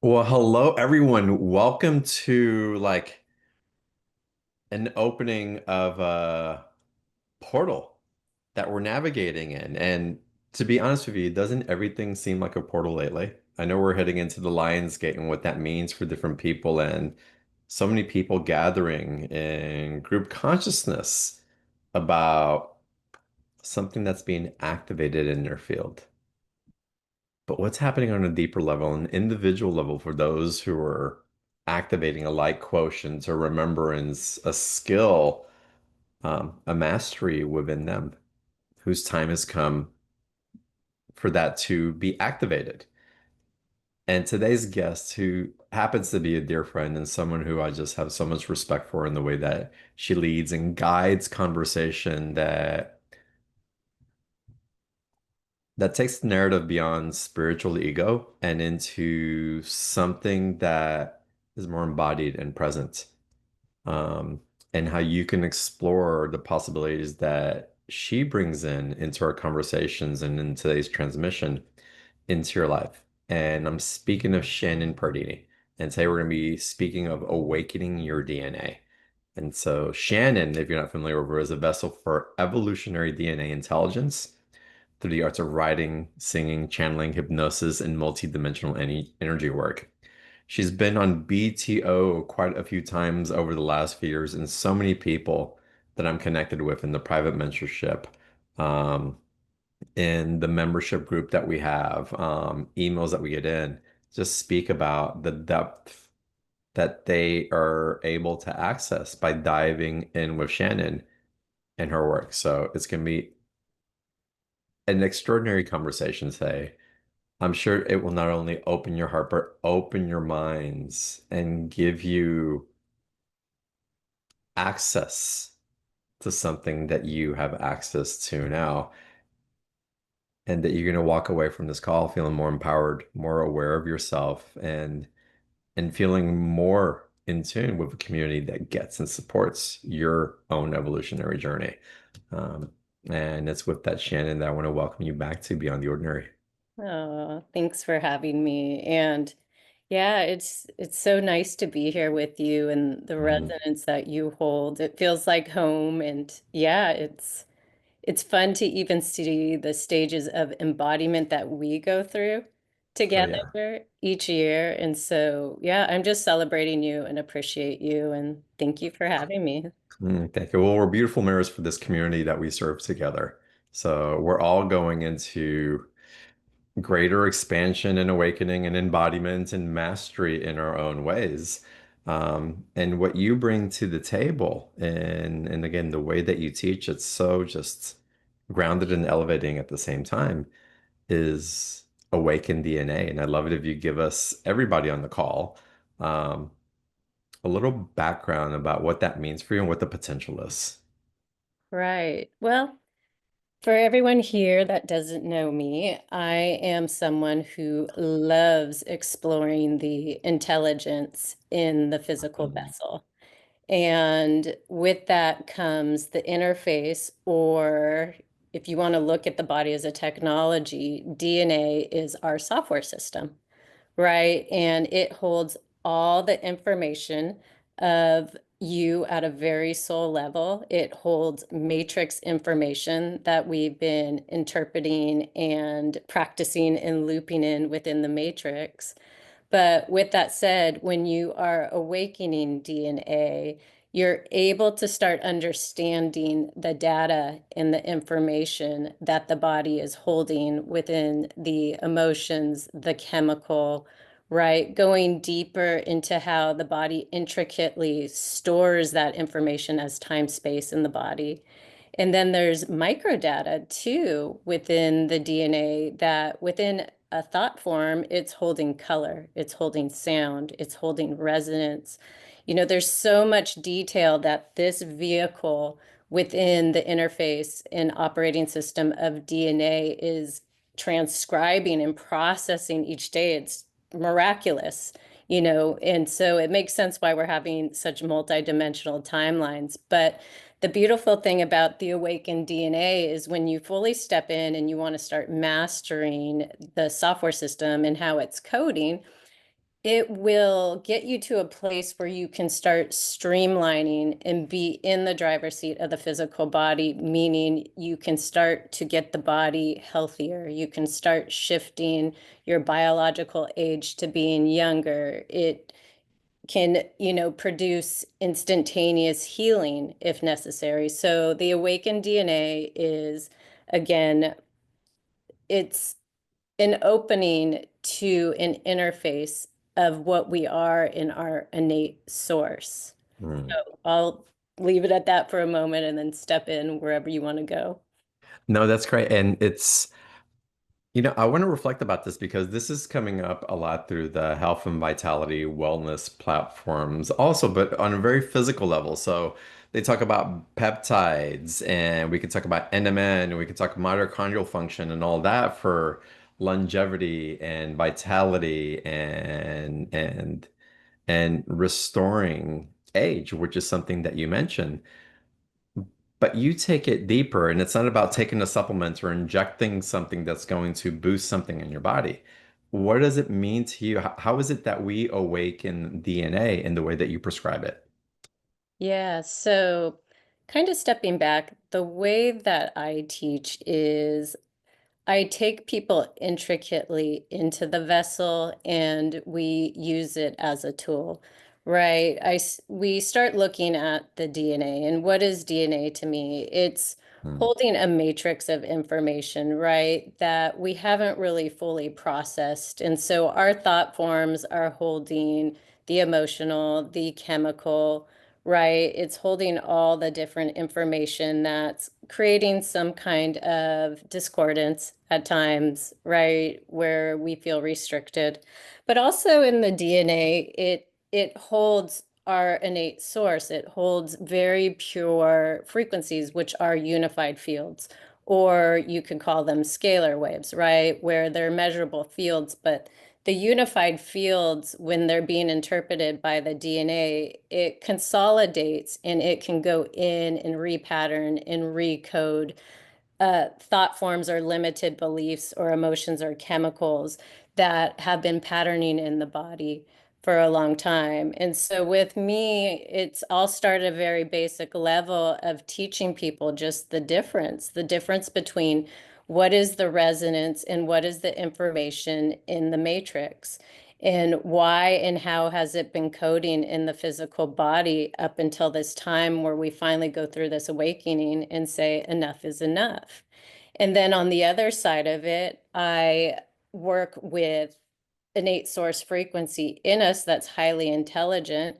Well, hello everyone. Welcome to an opening of a portal that we're navigating in. And to be honest with you, doesn't everything seem like a portal lately? I know we're heading into the Lion's Gate and what that means for different people and so many people gathering in group consciousness about something that's being activated in their field. But what's happening on a deeper level, an individual level for those who are activating a light quotient or remembrance, a skill, a mastery within them, whose time has come for that to be activated. And today's guest, who happens to be a dear friend and someone who I just have so much respect for in the way that she leads and guides conversation that takes the narrative beyond spiritual ego and into something that is more embodied and present. Um, and how you can explore the possibilities that she brings in into our conversations and in today's transmission into your life. And I'm speaking of Shannon Pardini. And today we're going to be speaking of awakening your DNA. And so Shannon, if you're not familiar with her, is a vessel for evolutionary DNA intelligence through the arts of writing, singing, channeling, hypnosis, and multidimensional energy work. She's been on BTO quite a few times over the last few years, and so many people that I'm connected with in the private mentorship, um, in the membership group that we have, emails that we get in, just speak about the depth that they are able to access by diving in with Shannon and her work. So it's going to be an extraordinary conversation today. I'm sure it will not only open your heart, but open your minds and give you access to something that you have access to now. And that you're going to walk away from this call feeling more empowered, more aware of yourself, and feeling more in tune with a community that gets and supports your own evolutionary journey. Um, and it's with that, Shannon, that I want to welcome you back to Beyond the Ordinary. Oh, thanks for having me. And yeah, it's so nice to be here with you and the Mm, resonance that you hold. It feels like home, and yeah, it's fun to even see the stages of embodiment that we go through oh yeah. together each year. And so, yeah, I'm just celebrating you and appreciate you and thank you for having me. Thank you. Well, we're beautiful mirrors for this community that we serve together. So we're all going into greater expansion and awakening and embodiment and mastery in our own ways. And what you bring to the table, and again, the way that you teach, it's so just grounded and elevating at the same time, is awaken DNA. And I'd love it if you give us, everybody on the call, um, a little background about what that means for you and what the potential is. Right. Well, for everyone here that doesn't know me, I am someone who loves exploring the intelligence in the physical Mhm. vessel. And with that comes the interface, or if you want to look at the body as a technology, DNA is our software system, right? And it holds all the information of you at a very soul level. It holds matrix information that we've been interpreting and practicing and looping in within the matrix. But with that said, when you are awakening DNA, you're able to start understanding the data and the information that the body is holding within the emotions, the chemical, right? Going deeper into how the body intricately stores that information as time space in the body. And then there's microdata too within the DNA that within a thought form, it's holding color, it's holding sound, it's holding resonance. There's so much detail that this vehicle within the interface and operating system of DNA is transcribing and processing each day. It's miraculous, and so it makes sense why we're having such multidimensional timelines. But the beautiful thing about the awakened DNA is when you fully step in and you want to start mastering the software system and how it's coding, It will get you to a place where you can start streamlining and be in the driver's seat of the physical body, meaning you can start to get the body healthier. You can start shifting your biological age to being younger. It can, produce instantaneous healing if necessary. So the awakened DNA is, again, it's an opening to an interface of what we are in our innate source. Mm. So I'll leave it at that for a moment and then step in wherever you want to go. No, that's great. And I want to reflect about this because this is coming up a lot through the health and vitality wellness platforms also, but on a very physical level. So they talk about peptides and we can talk about NMN and we can talk mitochondrial function and all that for longevity and vitality and restoring age, which is something that you mentioned. But you take it deeper, and it's not about taking a supplement or injecting something that's going to boost something in your body. What does it mean to you? How is it that we awaken DNA in the way that you prescribe it? Yeah, so kind of stepping back, the way that I teach is I take people intricately into the vessel and we use it as a tool, right? We start looking at the DNA, and what is DNA to me? It's Hmm. holding a matrix of information, right, that we haven't really fully processed. And so our thought forms are holding the emotional, the chemical, right? It's holding all the different information that's creating some kind of discordance at times, right? Where we feel restricted. But also in the DNA, it holds our innate source. It holds very pure frequencies, which are unified fields, or you could call them scalar waves, right? Where they're measurable fields, but the unified fields, when they're being interpreted by the DNA, it consolidates and it can go in and repattern and recode thought forms or limited beliefs or emotions or chemicals that have been patterning in the body for a long time. And so with me, it's all start at a very basic level of teaching people just the difference between what is the resonance and what is the information in the matrix. And why and how has it been coding in the physical body up until this time where we finally go through this awakening and say, enough is enough. And then on the other side of it, I work with innate source frequency in us that's highly intelligent,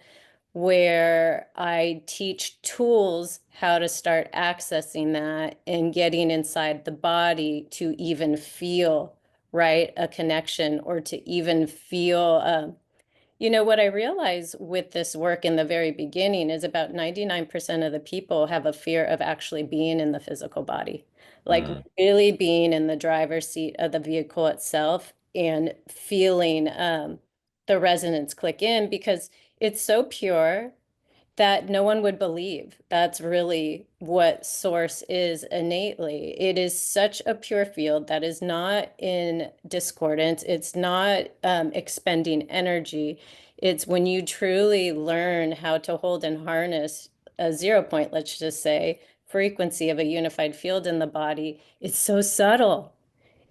where I teach tools how to start accessing that and getting inside the body to even feel, right, a connection or to even feel what I realized with this work in the very beginning is about 99% of the people have a fear of actually being in the physical body, like Hmm. really being in the driver's seat of the vehicle itself and feeling the resonance click in because it's so pure that no one would believe. That's really what source is innately. It is such a pure field that is not in discordance. It's not expending energy. It's when you truly learn how to hold and harness a 0 point, let's just say, frequency of a unified field in the body. It's so subtle.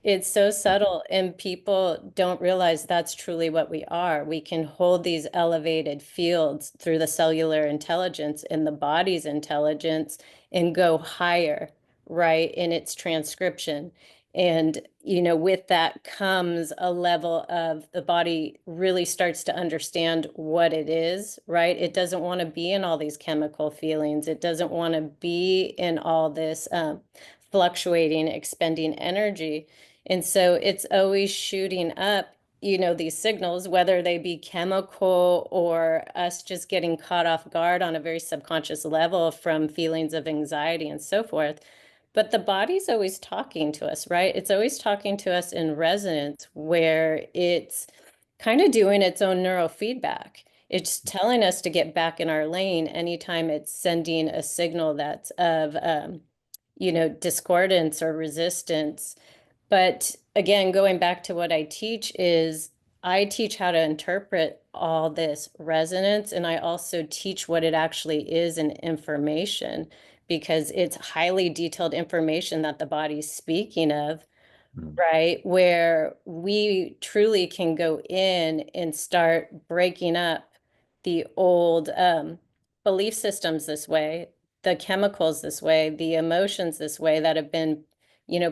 It's so subtle, and people don't realize that's truly what we are. We can hold these elevated fields through the cellular intelligence and the body's intelligence and go higher, right, in its transcription. And, with that comes a level of the body really starts to understand what it is, right? It doesn't want to be in all these chemical feelings. It doesn't want to be in all this fluctuating, expending energy. And so it's always shooting up, these signals, whether they be chemical or us just getting caught off guard on a very subconscious level from feelings of anxiety and so forth. But the body's always talking to us, right? It's always talking to us in resonance where it's kind of doing its own neurofeedback. It's telling us to get back in our lane anytime it's sending a signal that's of, discordance or resistance. But again, going back to what I teach is I teach how to interpret all this resonance, and I also teach what it actually is in information because it's highly detailed information that the body's speaking of, Mm, right? Where we truly can go in and start breaking up the old belief systems this way, the chemicals this way, the emotions this way that have been,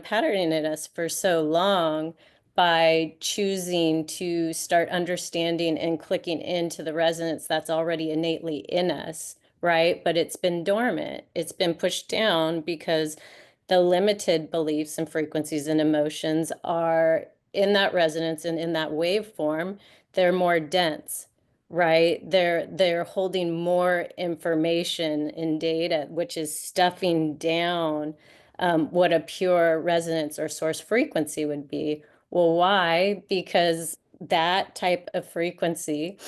patterning in us for so long by choosing to start understanding and clicking into the resonance that's already innately in us, right? But it's been dormant, it's been pushed down because the limited beliefs and frequencies and emotions are in that resonance and in that waveform, they're more dense, right? They're holding more information and data, which is stuffing down what a pure resonance or source frequency would be. Well, why? Because that type of frequency,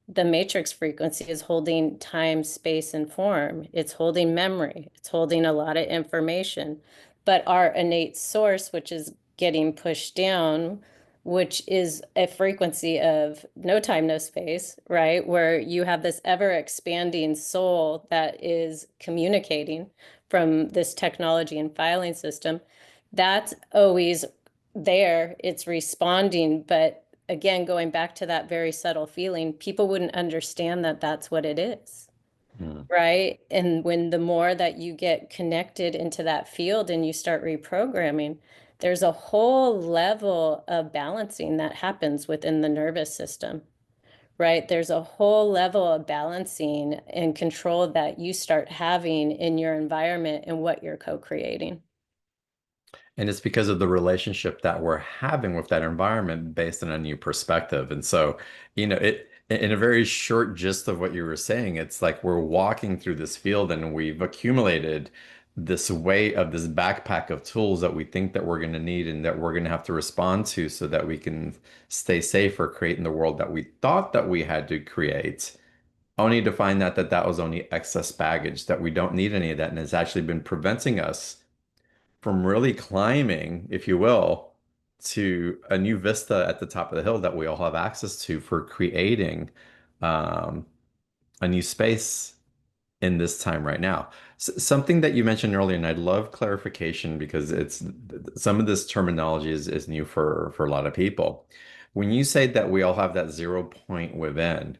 the matrix frequency, is holding time, space, and form. It's holding memory. It's holding a lot of information. But our innate source, which is getting pushed down, which is a frequency of no time, no space, right? Where you have this ever expanding soul that is communicating from this technology and filing system. That's always there, it's responding. But again, going back to that very subtle feeling, people wouldn't understand that that's what it is. mm. Right. And when the more that you get connected into that field and you start reprogramming, there's a whole level of balancing that happens within the nervous system, right? There's a whole level of balancing and control that you start having in your environment and what you're co-creating. And it's because of the relationship that we're having with that environment based on a new perspective. And so, in a very short gist of what you were saying, it's like we're walking through this field and we've accumulated this weight of this backpack of tools that we think that we're going to need and that we're going to have to respond to so that we can stay safe or create in the world that we thought that we had to create, only to find out that that was only excess baggage, that we don't need any of that, and it's actually been preventing us from really climbing, if you will, to a new vista at the top of the hill that we all have access to for creating um, a new space in this time right now. Something that you mentioned earlier, and I'd love clarification because it's some of this terminology is new for a lot of people. When you say that we all have that 0 point within,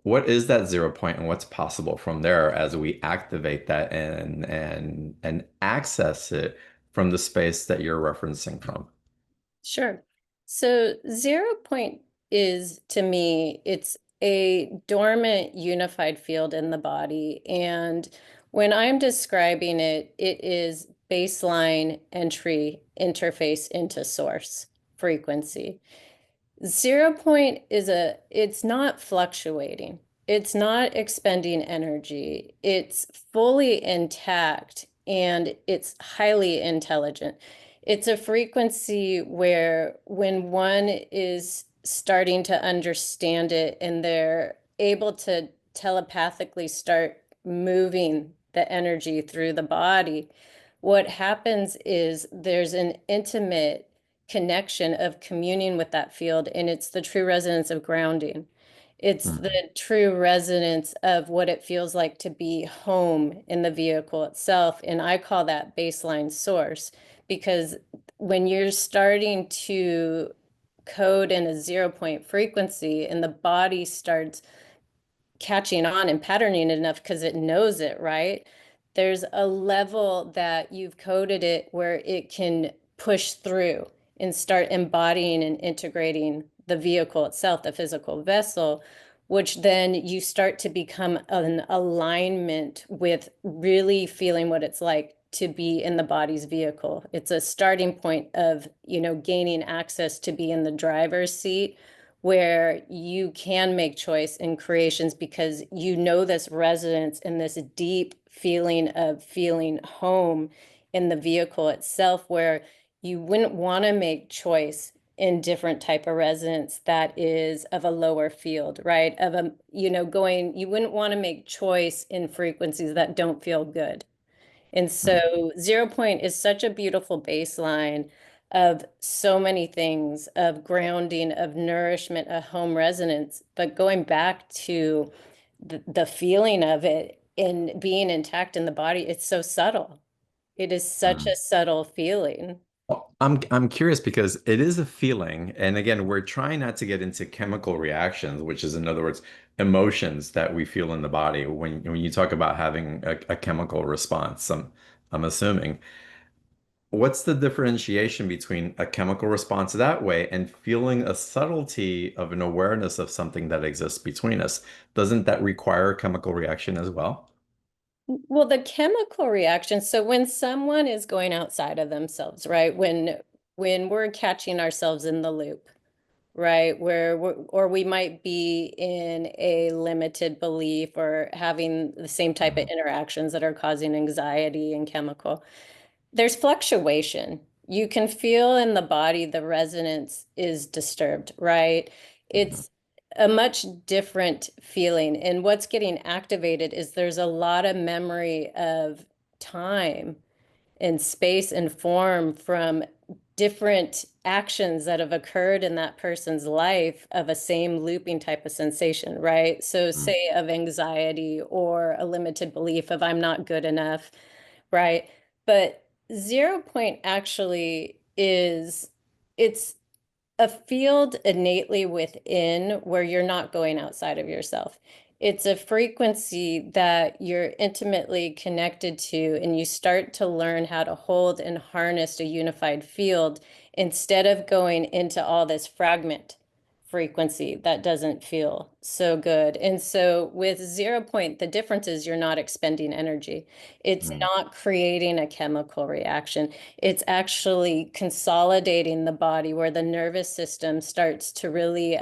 what is that 0 point and what's possible from there as we activate that and access it from the space that you're referencing from? Sure. So 0 point is, to me, it's a dormant unified field in the body. And when I'm describing it, it is baseline entry interface into source frequency. 0 point is it's not fluctuating. It's not expending energy. It's fully intact and it's highly intelligent. It's a frequency where when one is starting to understand it and they're able to telepathically start moving the energy through the body, what happens is there's an intimate connection of communing with that field, and it's the true resonance of grounding. It's the Mhm. true resonance of what it feels like to be home in the vehicle itself. And I call that baseline source because when you're starting to code in a 0 point frequency and the body starts catching on and patterning it enough because it knows it, right? There's a level that you've coded it where it can push through and start embodying and integrating the vehicle itself, the physical vessel, which then you start to become an alignment with really feeling what it's like to be in the body's vehicle. It's a starting point of, gaining access to be in the driver's seat where you can make choice in creations because you know this resonance and this deep feeling of feeling home in the vehicle itself, where you wouldn't want to make choice in different type of resonance that is of a lower field, right? Of a, you wouldn't want to make choice in frequencies that don't feel good. And so 0 point is such a beautiful baseline of so many things, of grounding, of nourishment, a home resonance. But going back to the feeling of it in being intact in the body, it's so subtle. It is such a Mm. subtle feeling. Well, I'm curious because it is a feeling, and again, we're trying not to get into chemical reactions, which is in other words, emotions that we feel in the body. When you talk about having a chemical response, I'm assuming. What's the differentiation between a chemical response that way and feeling a subtlety of an awareness of something that exists between us? Doesn't that require a chemical reaction as well? Well, the chemical reaction, so when someone is going outside of themselves, right? When we're catching ourselves in the loop, right? Or we might be in a limited belief or having the same type of Mhm. interactions that are causing anxiety and chemical. There's fluctuation. You can feel in the body the resonance is disturbed, right? Mhm. It's a much different feeling. And what's getting activated is there's a lot of memory of time and space and form from different actions that have occurred in that person's life of a same looping type of sensation, right? So, Mhm. say of anxiety or a limited belief of I'm not good enough, right? But 0 point actually is it's a field innately within where you're not going outside of yourself. It's a frequency that you're intimately connected to, and you start to learn how to hold and harness a unified field instead of going into all this fragment frequency that doesn't feel so good. And so with 0 point, the difference is you're not expending energy. It's Mhm. not creating a chemical reaction. It's actually consolidating the body where the nervous system starts to really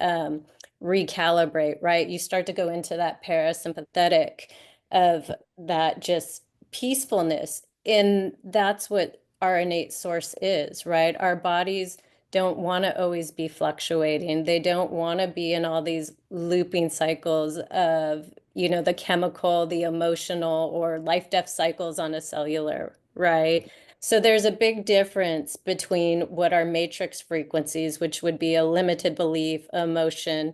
recalibrate, right? You start to go into that parasympathetic of that just peacefulness. And that's what our innate source is, right? Our bodies don't want to always be fluctuating. They don't want to be in all these looping cycles of, the chemical, the emotional, or life death cycles on a cellular, right? So there's a big difference between what are matrix frequencies, which would be a limited belief, emotion,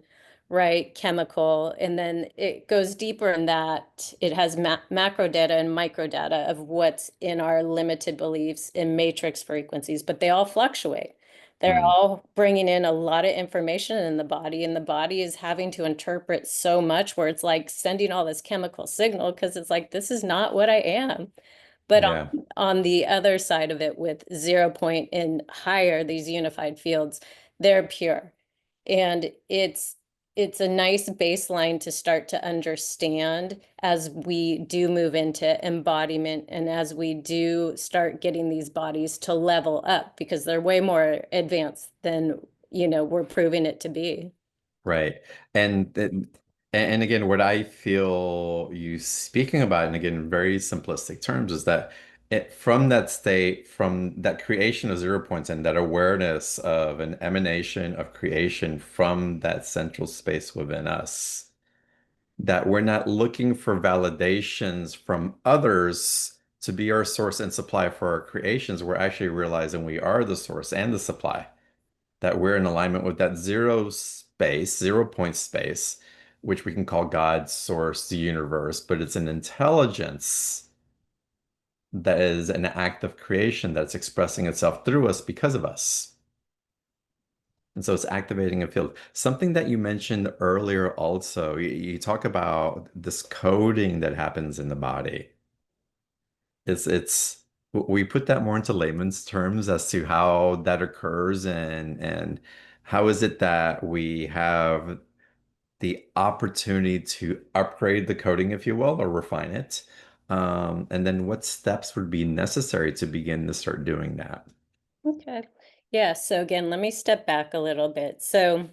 right, chemical, and then it goes deeper in that it has macro data and micro data of what's in our limited beliefs in matrix frequencies, but they all fluctuate. They're Mhm. all bringing in a lot of information in the body, and the body is having to interpret so much where it's like sending all this chemical signal because it's like, this is not what I am. But Yeah. on the other side of it, with 0 point and higher, these unified fields, they're pure. And it's a nice baseline to start to understand as we do move into embodiment and as we do start getting these bodies to level up because they're way more advanced than, we're proving it to be. Right. And and again, what I feel you speaking about, and again, in very simplistic terms, is that from that state, from that creation of 0 points and that awareness of an emanation of creation from that central space within us, that we're not looking for validations from others to be our source and supply for our creations. We're actually realizing we are the source and the supply, that we're in alignment with that zero space, 0 point space, which we can call God, source, the universe, but it's an intelligence that is an act of creation that's expressing itself through us because of us. And so it's activating a field. Something that you mentioned earlier also, you talk about this coding that happens in the body. It's we put that more into layman's terms as to how that occurs and how is it that we have the opportunity to upgrade the coding, if you will, or refine it. And then what steps would be necessary to begin to start doing that? Okay. Yeah. So again, let me step back a little bit. So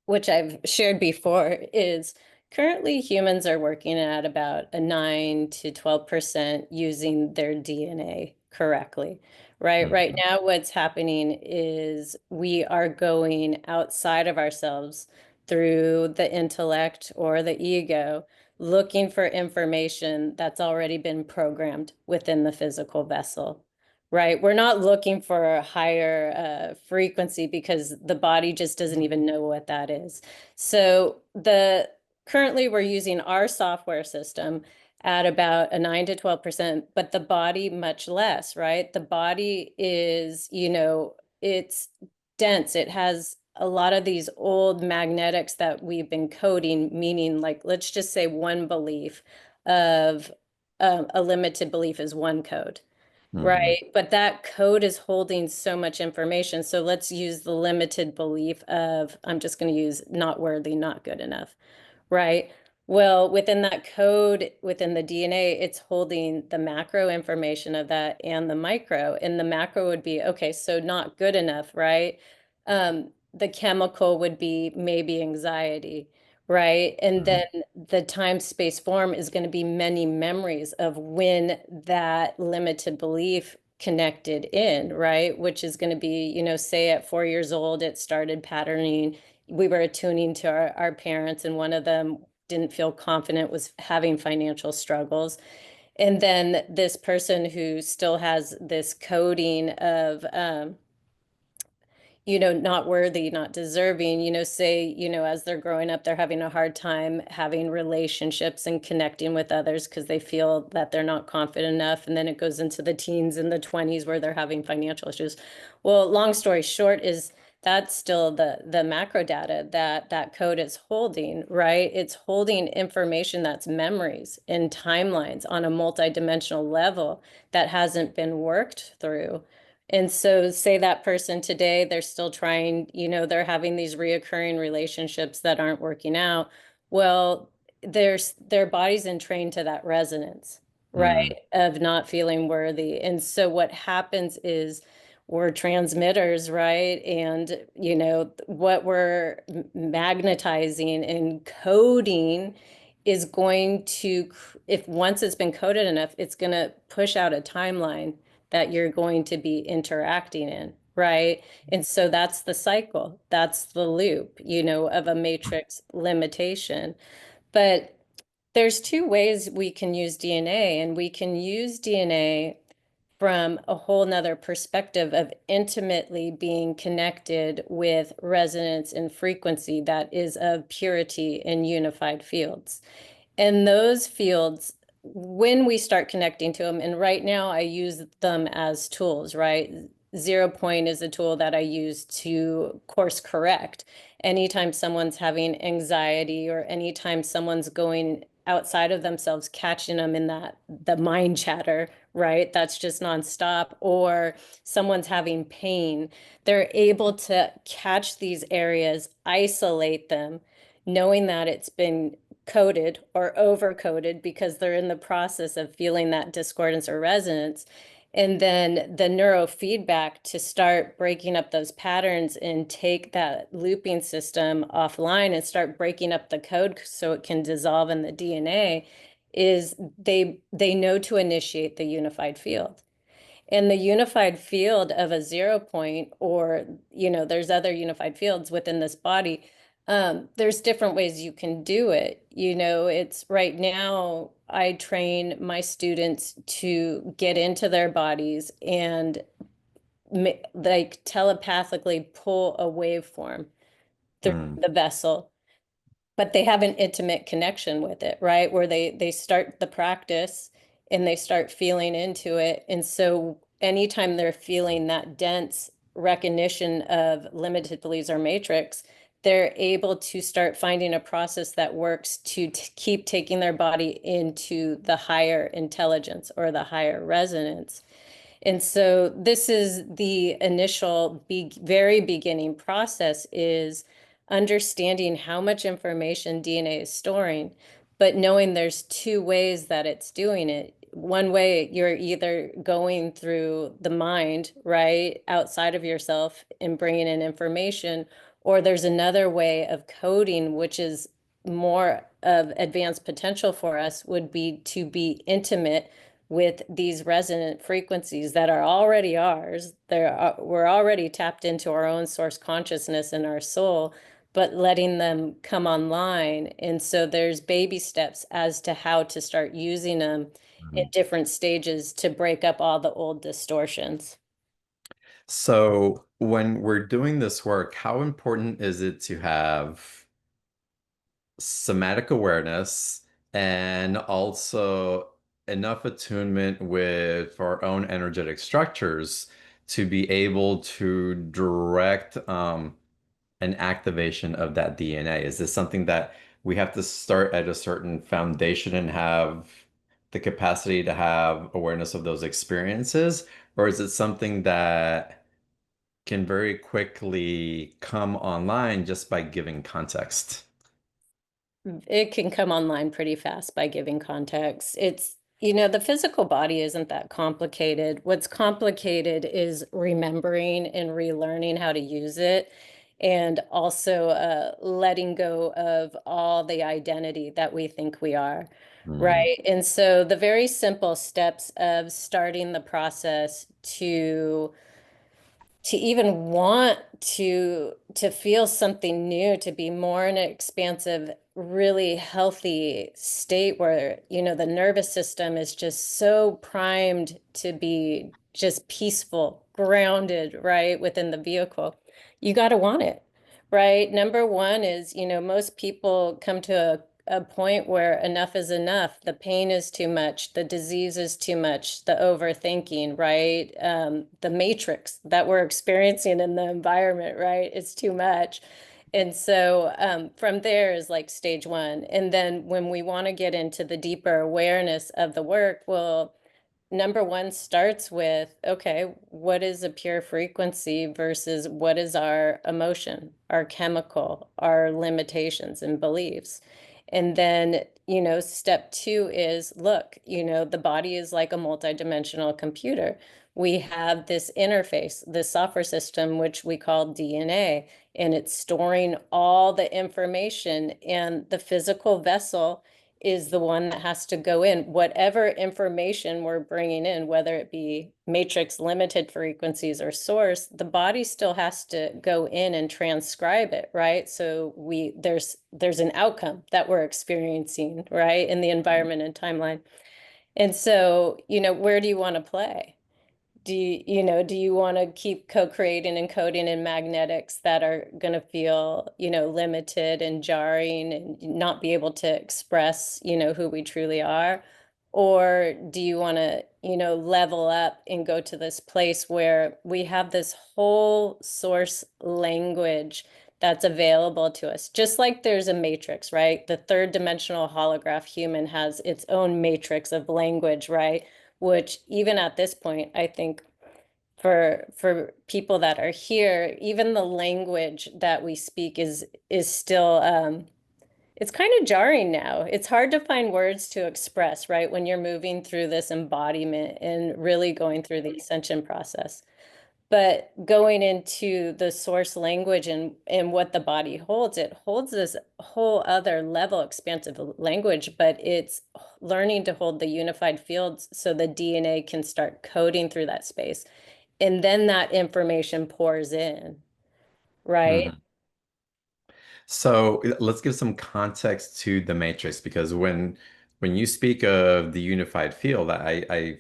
which I've shared before, is currently humans are working at about a 9 to 12% using their DNA correctly. Right Mhm. now, what's happening is we are going outside of ourselves through the intellect or the ego, looking for information that's already been programmed within the physical vessel. right? We're not looking for a higher frequency because the body just doesn't even know what that is. So the currently we're using our software system at about a 9 to 12%, but the body much less, right? The body is, it's dense. It has a lot of these old magnetics that we've been coding, meaning like, let's just say one belief of a limited belief is one code. Hmm. Right, but that code is holding so much information. So let's use the limited belief of, I'm just going to use not worthy, not good enough. Right. Well, within that code, within the DNA, it's holding the macro information of that and the micro. And the macro would be, okay, so not good enough, right? The chemical would be maybe anxiety, right? And Hmm. then the time space form is going to be many memories of when that limited belief connected in, right? Which is going to be, say at 4 years old, it started patterning. We were attuning to our parents, and one of them didn't feel confident, was having financial struggles. And then this person who still has this coding of not worthy, not deserving, say, as they're growing up, they're having a hard time having relationships and connecting with others because they feel that they're not confident enough. And then it goes into the teens and the 20s where they're having financial issues. Well, long story short is that's still the macro data that code is holding, right? It's holding information that's memories and timelines on a multidimensional level that hasn't been worked through. And so, say that person today, they're still trying, they're having these reoccurring relationships that aren't working out. Well, their body's entrained to that resonance, Hmm. right? Of not feeling worthy. And so, what happens is we're transmitters, right? And, what we're magnetizing and coding is going to, if once it's been coded enough, it's going to push out a timeline that you're going to be interacting in, right? And so that's the cycle, that's the loop, of a matrix limitation. But there's two ways we can use DNA, and we can use DNA from a whole nother perspective of intimately being connected with resonance and frequency that is of purity in unified fields. And those fields, when we start connecting to them, and right now I use them as tools, right? 0 point is a tool that I use to course correct. Anytime someone's having anxiety or anytime someone's going outside of themselves, catching them in the mind chatter, right? That's just nonstop. Or someone's having pain, they're able to catch these areas, isolate them, knowing that it's been coded or over coded because they're in the process of feeling that discordance or resonance. And then the neurofeedback to start breaking up those patterns and take that looping system offline and start breaking up the code so it can dissolve in the DNA is they know to initiate the unified field. And the unified field of a 0 point, or, there's other unified fields within this body. There's different ways you can do it. It's right now, I train my students to get into their bodies and like telepathically pull a waveform through Hmm. the vessel, but they have an intimate connection with it, right? Where they start the practice and they start feeling into it. And so anytime they're feeling that dense recognition of limited beliefs or matrix, they're able to start finding a process that works to keep taking their body into the higher intelligence or the higher resonance. And so this is the initial very beginning process is understanding how much information DNA is storing, but knowing there's two ways that it's doing it. One way, you're either going through the mind, right, outside of yourself and bringing in information, or there's another way of coding, which is more of advanced potential for us, would be to be intimate with these resonant frequencies that are already ours. We're already tapped into our own source consciousness and our soul, but letting them come online. And so there's baby steps as to how to start using them in Mhm. different stages to break up all the old distortions. So when we're doing this work, how important is it to have somatic awareness and also enough attunement with our own energetic structures to be able to direct an activation of that DNA? Is this something that we have to start at a certain foundation and have the capacity to have awareness of those experiences? Or is it something that can very quickly come online just by giving context? It can come online pretty fast by giving context. The physical body isn't that complicated. What's complicated is remembering and relearning how to use it, and also letting go of all the identity that we think we are, Hmm. right? And so the very simple steps of starting the process to even want to feel something new, to be more in an expansive, really healthy state where, the nervous system is just so primed to be just peaceful, grounded, right, within the vehicle. You got to want it, right? Number one is, most people come to a point where enough is enough. The pain is too much, the disease is too much, the overthinking, right? The matrix that we're experiencing in the environment, right? It's too much. And so from there is like stage one. And then when we want to get into the deeper awareness of the work, well, number one starts with, okay, what is a pure frequency versus what is our emotion, our chemical, our limitations and beliefs? And then, step two is, look, the body is like a multidimensional computer. We have this interface, this software system, which we call DNA, and it's storing all the information, and the physical vessel is the one that has to go in. Whatever information we're bringing in, whether it be matrix limited frequencies or source, the body still has to go in and transcribe it, right? So there's an outcome that we're experiencing, right, in the environment and timeline. And so, where do you want to play? Do you want to keep co-creating and coding in magnetics that are going to feel, limited and jarring and not be able to express, who we truly are? Or do you want to, level up and go to this place where we have this whole source language that's available to us? Just like there's a matrix, right? The third dimensional holograph human has its own matrix of language, right? Which even at this point, I think for people that are here, even the language that we speak is still it's kind of jarring now. It's hard to find words to express, right? When you're moving through this embodiment and really going through the ascension process. But going into the source language and what the body holds, it holds this whole other level expansive language, but it's learning to hold the unified fields so the DNA can start coding through that space. And then that information pours in, right? Mhm. So let's give some context to the matrix because when you speak of the unified field, I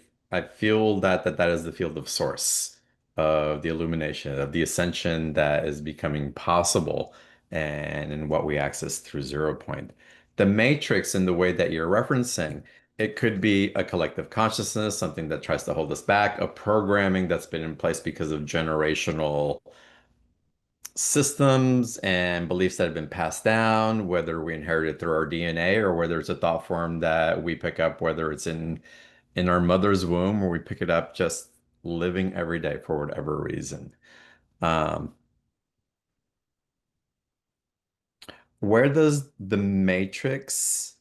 feel that is the field of source, of the illumination, of the ascension that is becoming possible and in what we access through zero point. The matrix in the way that you're referencing, it could be a collective consciousness, something that tries to hold us back, a programming that's been in place because of generational systems and beliefs that have been passed down, whether we inherit it through our DNA or whether it's a thought form that we pick up, whether it's in our mother's womb or we pick it up just living every day for whatever reason. Um, where does the matrix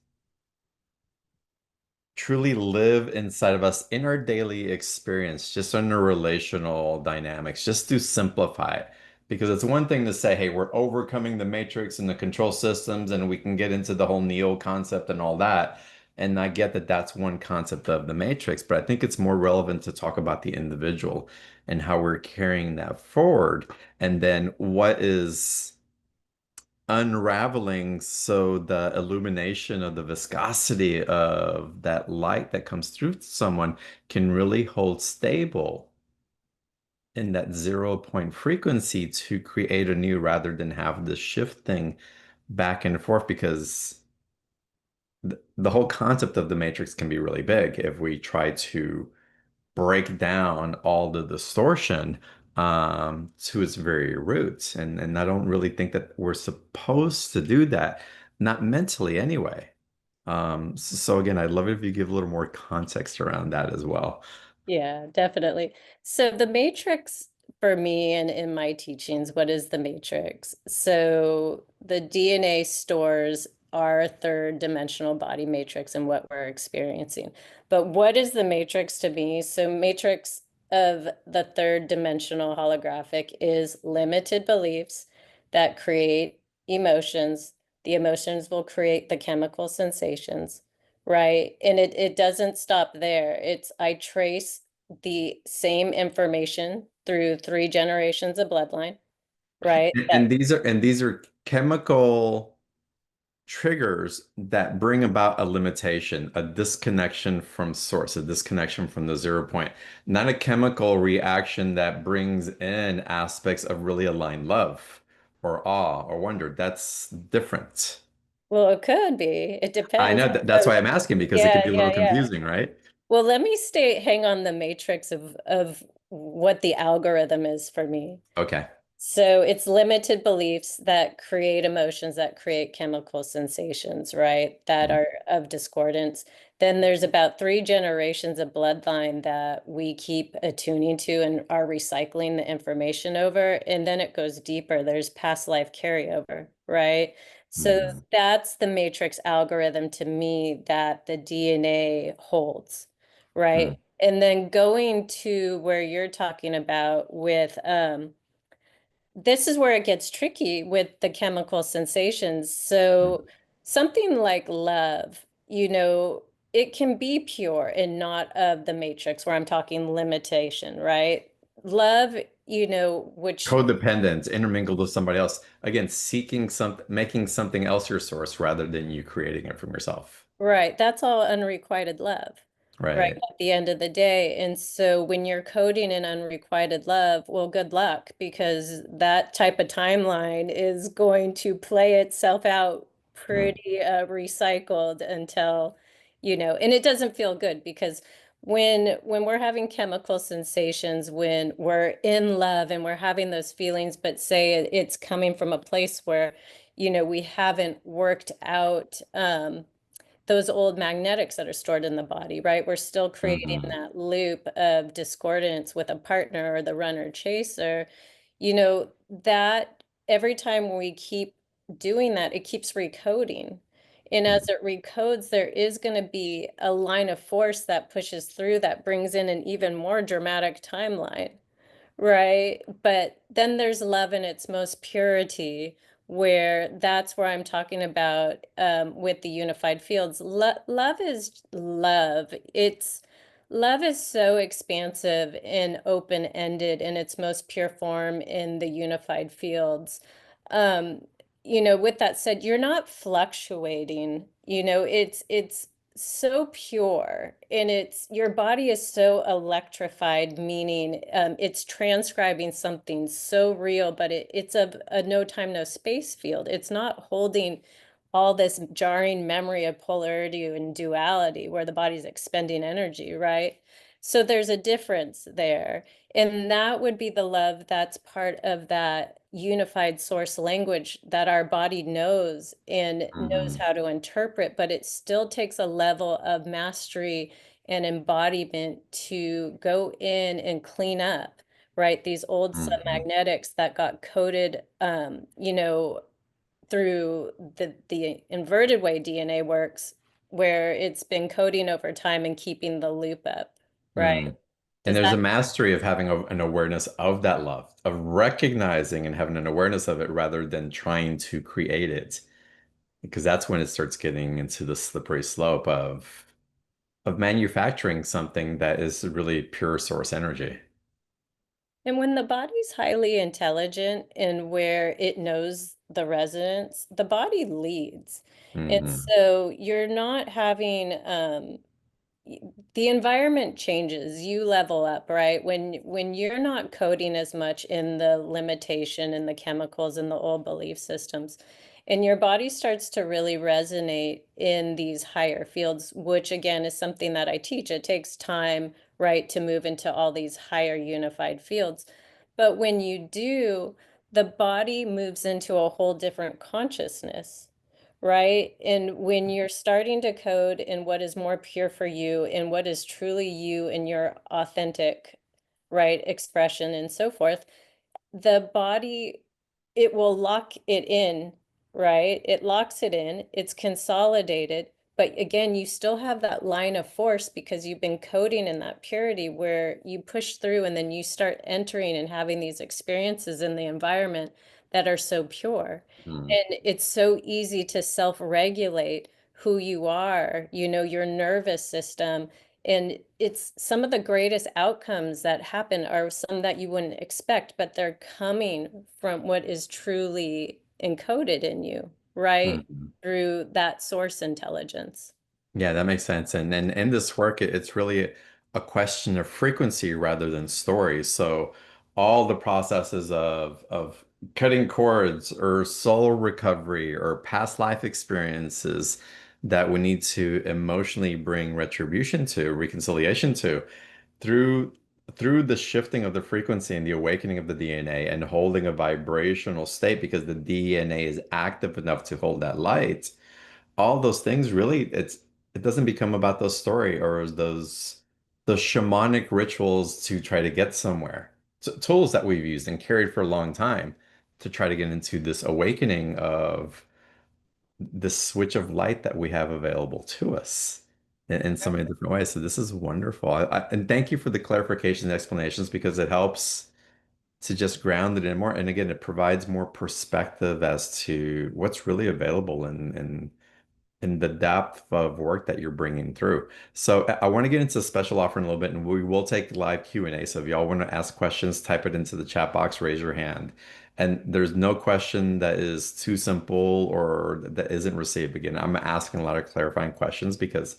truly live inside of us in our daily experience, just in our relational dynamics, just to simplify it? Because it's one thing to say, hey, we're overcoming the matrix and the control systems, and we can get into the whole Neo concept and all that. And I get that that's one concept of the matrix, but I think it's more relevant to talk about the individual and how we're carrying that forward. And then what is unraveling so the illumination of the viscosity of that light that comes through someone can really hold stable in that 0 point frequency to create a new rather than have this shifting back and forth because the whole concept of the matrix can be really big if we try to break down all the distortion to its very roots. And I don't really think that we're supposed to do that, not mentally anyway. So again, I'd love it if you give a little more context around that as well. Yeah, definitely. So the matrix for me and in my teachings, what is the matrix? So the DNA stores our third dimensional body matrix and what we're experiencing. But what is the matrix to me? So matrix of the third dimensional holographic is limited beliefs that create emotions. The emotions will create the chemical sensations. Right. And it doesn't stop there. It's I trace the same information through three generations of bloodline, right? And these are chemical triggers that bring about a limitation, a disconnection from source, a disconnection from the 0 point, not a chemical reaction that brings in aspects of really aligned love or awe or wonder. That's different. Well, it could be. It I depends. know that's why I'm asking because it can Yeah, be a yeah, little yeah. confusing, right? Well, let me hang on the matrix of what the algorithm is for me. Okay. So it's limited beliefs that create emotions that create chemical sensations, right? That Mm, are of discordance. Then there's about three generations of bloodline that we keep attuning to and are recycling the information over. And then it goes deeper. There's past life carryover, right? So mm, that's the matrix algorithm to me that the DNA holds, right? mm, And then going to where you're talking about with this is where it gets tricky with the chemical sensations. mm. So, something like love, it can be pure and not of the matrix, where I'm talking limitation, right? Love, which, Codependent, intermingled with somebody else. Again, seeking something, making something else your source rather than you creating it from yourself. right, that's all unrequited love, right, Right. at the end of the day. And so when you're coding in unrequited love, well, good luck, because that type of timeline is going to play itself out Mm, pretty recycled until, and it doesn't feel good because when we're having chemical sensations, when we're in love and we're having those feelings, but say it's coming from a place where, we haven't worked out those old magnetics that are stored in the body, right? We're still creating mhm, that loop of discordance with a partner or the runner chaser. That every time we keep doing that, it keeps recoding. And mm, as it recodes, there is going to be a line of force that pushes through that brings in an even more dramatic timeline. Right. But then there's love in its most purity, where that's where I'm talking about with the unified fields. Love is love. Love is so expansive and open-ended in its most pure form in the unified fields. Um, with that said, you're not fluctuating. It's so pure, and it's your body is so electrified, meaning it's transcribing something so real, but it's a no time no space field. It's not holding all this jarring memory of polarity and duality where the body's expending energy, right? So there's a difference there. And that would be the love that's part of that unified source language that our body knows and knows mhm, how to interpret, but it still takes a level of mastery and embodiment to go in and clean up, right? These old mhm, submagnetics that got coded, through the inverted way DNA works, where it's been coding over time and keeping the loop up, right? mm. And Does there's that a mastery of having an awareness of that love, of recognizing and having an awareness of it rather than trying to create it, because that's when it starts getting into the slippery slope of manufacturing something that is really pure source energy. And when the body's highly intelligent and where it knows the resonance, the body leads. And Hmm. so you're not having the environment changes, you level up, right? When you're not coding as much in the limitation and the chemicals and the old belief systems, and your body starts to really resonate in these higher fields, which again is something that I teach. It takes time, right, to move into all these higher unified fields. But when you do, the body moves into a whole different consciousness. Right? And when you're starting to code in what is more pure for you and what is truly you and your authentic, right, expression and so forth, the body, it will lock it in, right? It locks it in, it's consolidated. But again, you still have that line of force because you've been coding in that purity where you push through and then you start entering and having these experiences in the environment that are so pure. And it's so easy to self-regulate who you are, your nervous system. And it's some of the greatest outcomes that happen are some that you wouldn't expect, but they're coming from what is truly encoded in you, right? Hmm. Through that source intelligence. Yeah, that makes sense. And then in this work, it's really a question of frequency rather than story. So all the processes of cutting cords or soul recovery or past life experiences that we need to emotionally bring retribution to, reconciliation to, through through the shifting of the frequency and the awakening of the DNA and holding a vibrational state because the DNA is active enough to hold that light, all those things really it doesn't become about those story or those shamanic rituals to try to get somewhere. Tools that we've used and carried for a long time to try to get into this awakening of the switch of light that we have available to us in so many different ways. So this is wonderful. And thank you for the clarification and explanations because it helps to just ground it in more. And again, it provides more perspective as to what's really available and the depth of work that you're bringing through. So I want to get into a special offer in a little bit, and we will take live Q&A. So if y'all want to ask questions, type it into the chat box, raise your hand. And there's no question that is too simple or that isn't received. Again, I'm asking a lot of clarifying questions because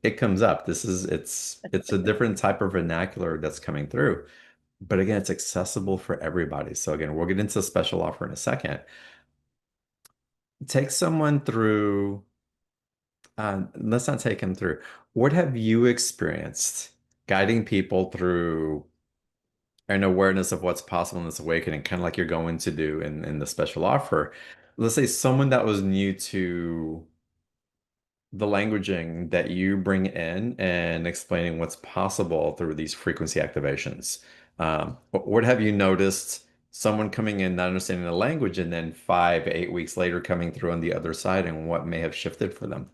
it comes up. It's a different type of vernacular that's coming through. But again, it's accessible for everybody. So again, we'll get into a special offer in a second. Take someone through let's not take him through. What have you experienced guiding people through an awareness of what's possible in this awakening, kind of like you're going to do in the special offer? Let's say someone that was new to the languaging that you bring in and explaining what's possible through these frequency activations. What have you noticed someone coming in, not understanding the language, and then 5, 8 weeks later coming through on the other side and what may have shifted for them?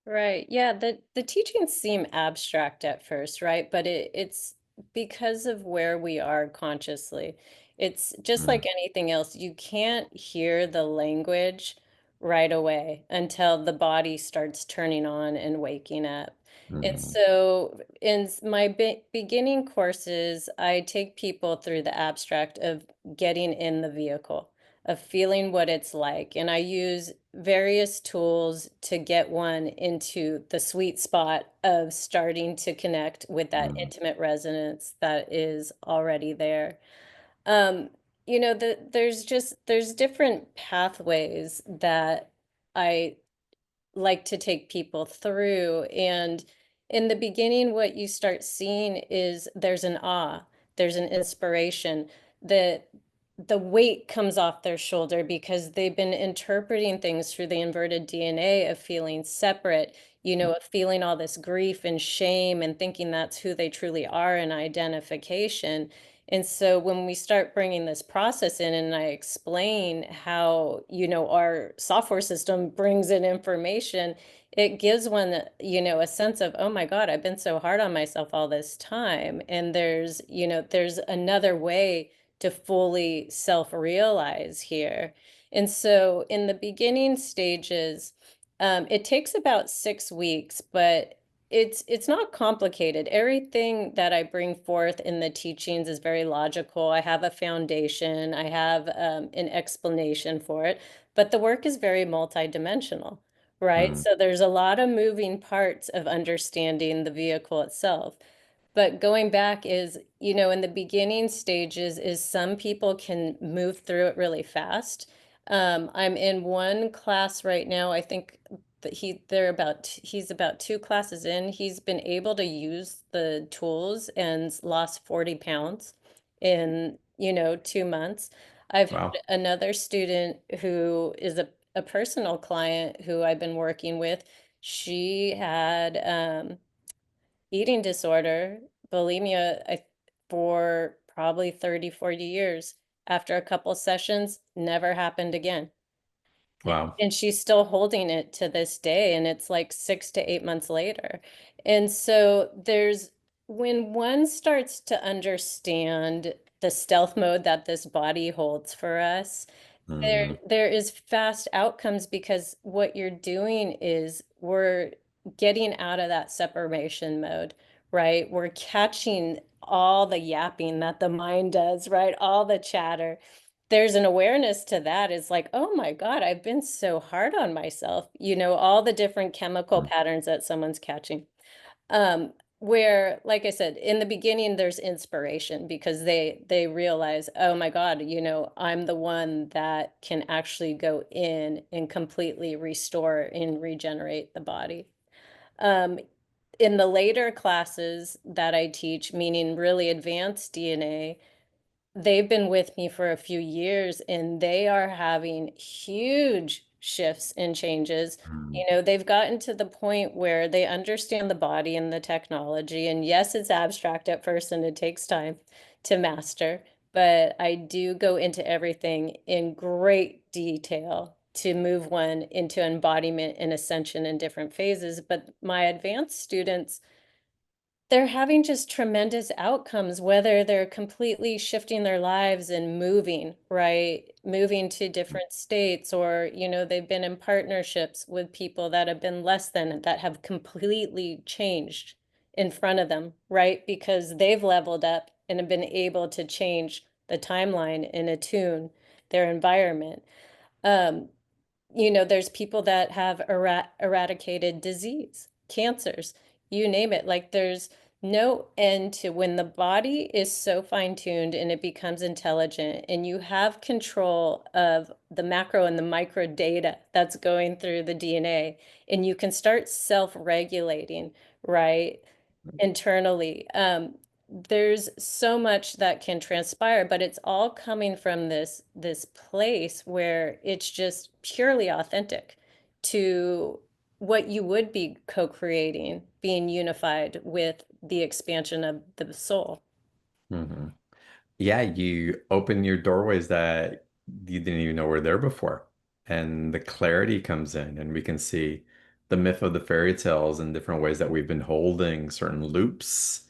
Right. Yeah, the teachings seem abstract at first, right? But it's because of where we are consciously. It's just like anything else. You can't hear the language right away until the body starts turning on and waking up. And Mm-hmm. so in my beginning courses, I take people through the abstract of getting in the vehicle, of feeling what it's like. And I use various tools to get one into the sweet spot of starting to connect with that Mm-hmm. intimate resonance that is already there. There's different pathways that I like to take people through. And in the beginning, what you start seeing is there's an awe, there's an inspiration, that the weight comes off their shoulder because they've been interpreting things through the inverted DNA of feeling separate, of feeling all this grief and shame and thinking that's who they truly are in identification. And so when we start bringing this process in and I explain how, our software system brings in information, it gives one, a sense of, oh my God, I've been so hard on myself all this time. And there's another way to fully self-realize here. And so in the beginning stages, it takes about 6 weeks, but it's not complicated. Everything that I bring forth in the teachings is very logical. I have a foundation, I have an explanation for it, but the work is very multidimensional, right? Mm, So there's a lot of moving parts of understanding the vehicle itself. But going back is, in the beginning stages is some people can move through it really fast. I'm in one class right now. I think that he's about two classes in. He's been able to use the tools and lost 40 pounds in, 2 months. I've had wow. another student who is a personal client who I've been working with. She had eating disorder, bulimia, for probably 30, 40 years. After a couple sessions, never happened again. Wow. And she's still holding it to this day, and it's like 6 to 8 months later. And so when one starts to understand the stealth mode that this body holds for us, there, Mm, there is fast outcomes because what you're doing is we're getting out of that separation mode, right? We're catching all the yapping that the mind does, right? All the chatter. There's an awareness to that. It's like, oh my God, I've been so hard on myself. All the different chemical mm, patterns that someone's catching. Where, like I said, in the beginning, there's inspiration because they realize, oh my God, I'm the one that can actually go in and completely restore and regenerate the body. Um, in the later classes that I teach, meaning really advanced DNA, they've been with me for a few years and they are having huge shifts and changes. mm, They've gotten to the point where they understand the body and the technology. And yes, it's abstract at first and it takes time to master, but I do go into everything in great detail to move one into embodiment and ascension in different phases. But my advanced students, they're having just tremendous outcomes, whether they're completely shifting their lives and moving, right? Moving to different states, or, they've been in partnerships with people that have been less than, that have completely changed in front of them, right? Because they've leveled up and have been able to change the timeline and attune their environment. Um, there's people that have eradicated disease, cancers, you name it. Like there's no end to when the body is so fine-tuned and it becomes intelligent and you have control of the macro and the micro data that's going through the DNA and you can start self-regulating, right? Internally. There's so much that can transpire, but it's all coming from this place where it's just purely authentic to what you would be co-creating, being unified with the expansion of the soul. mhm. Yeah, you open your doorways that you didn't even know were there before. And the clarity comes in, and we can see the myth of the fairy tales in different ways that we've been holding certain loops.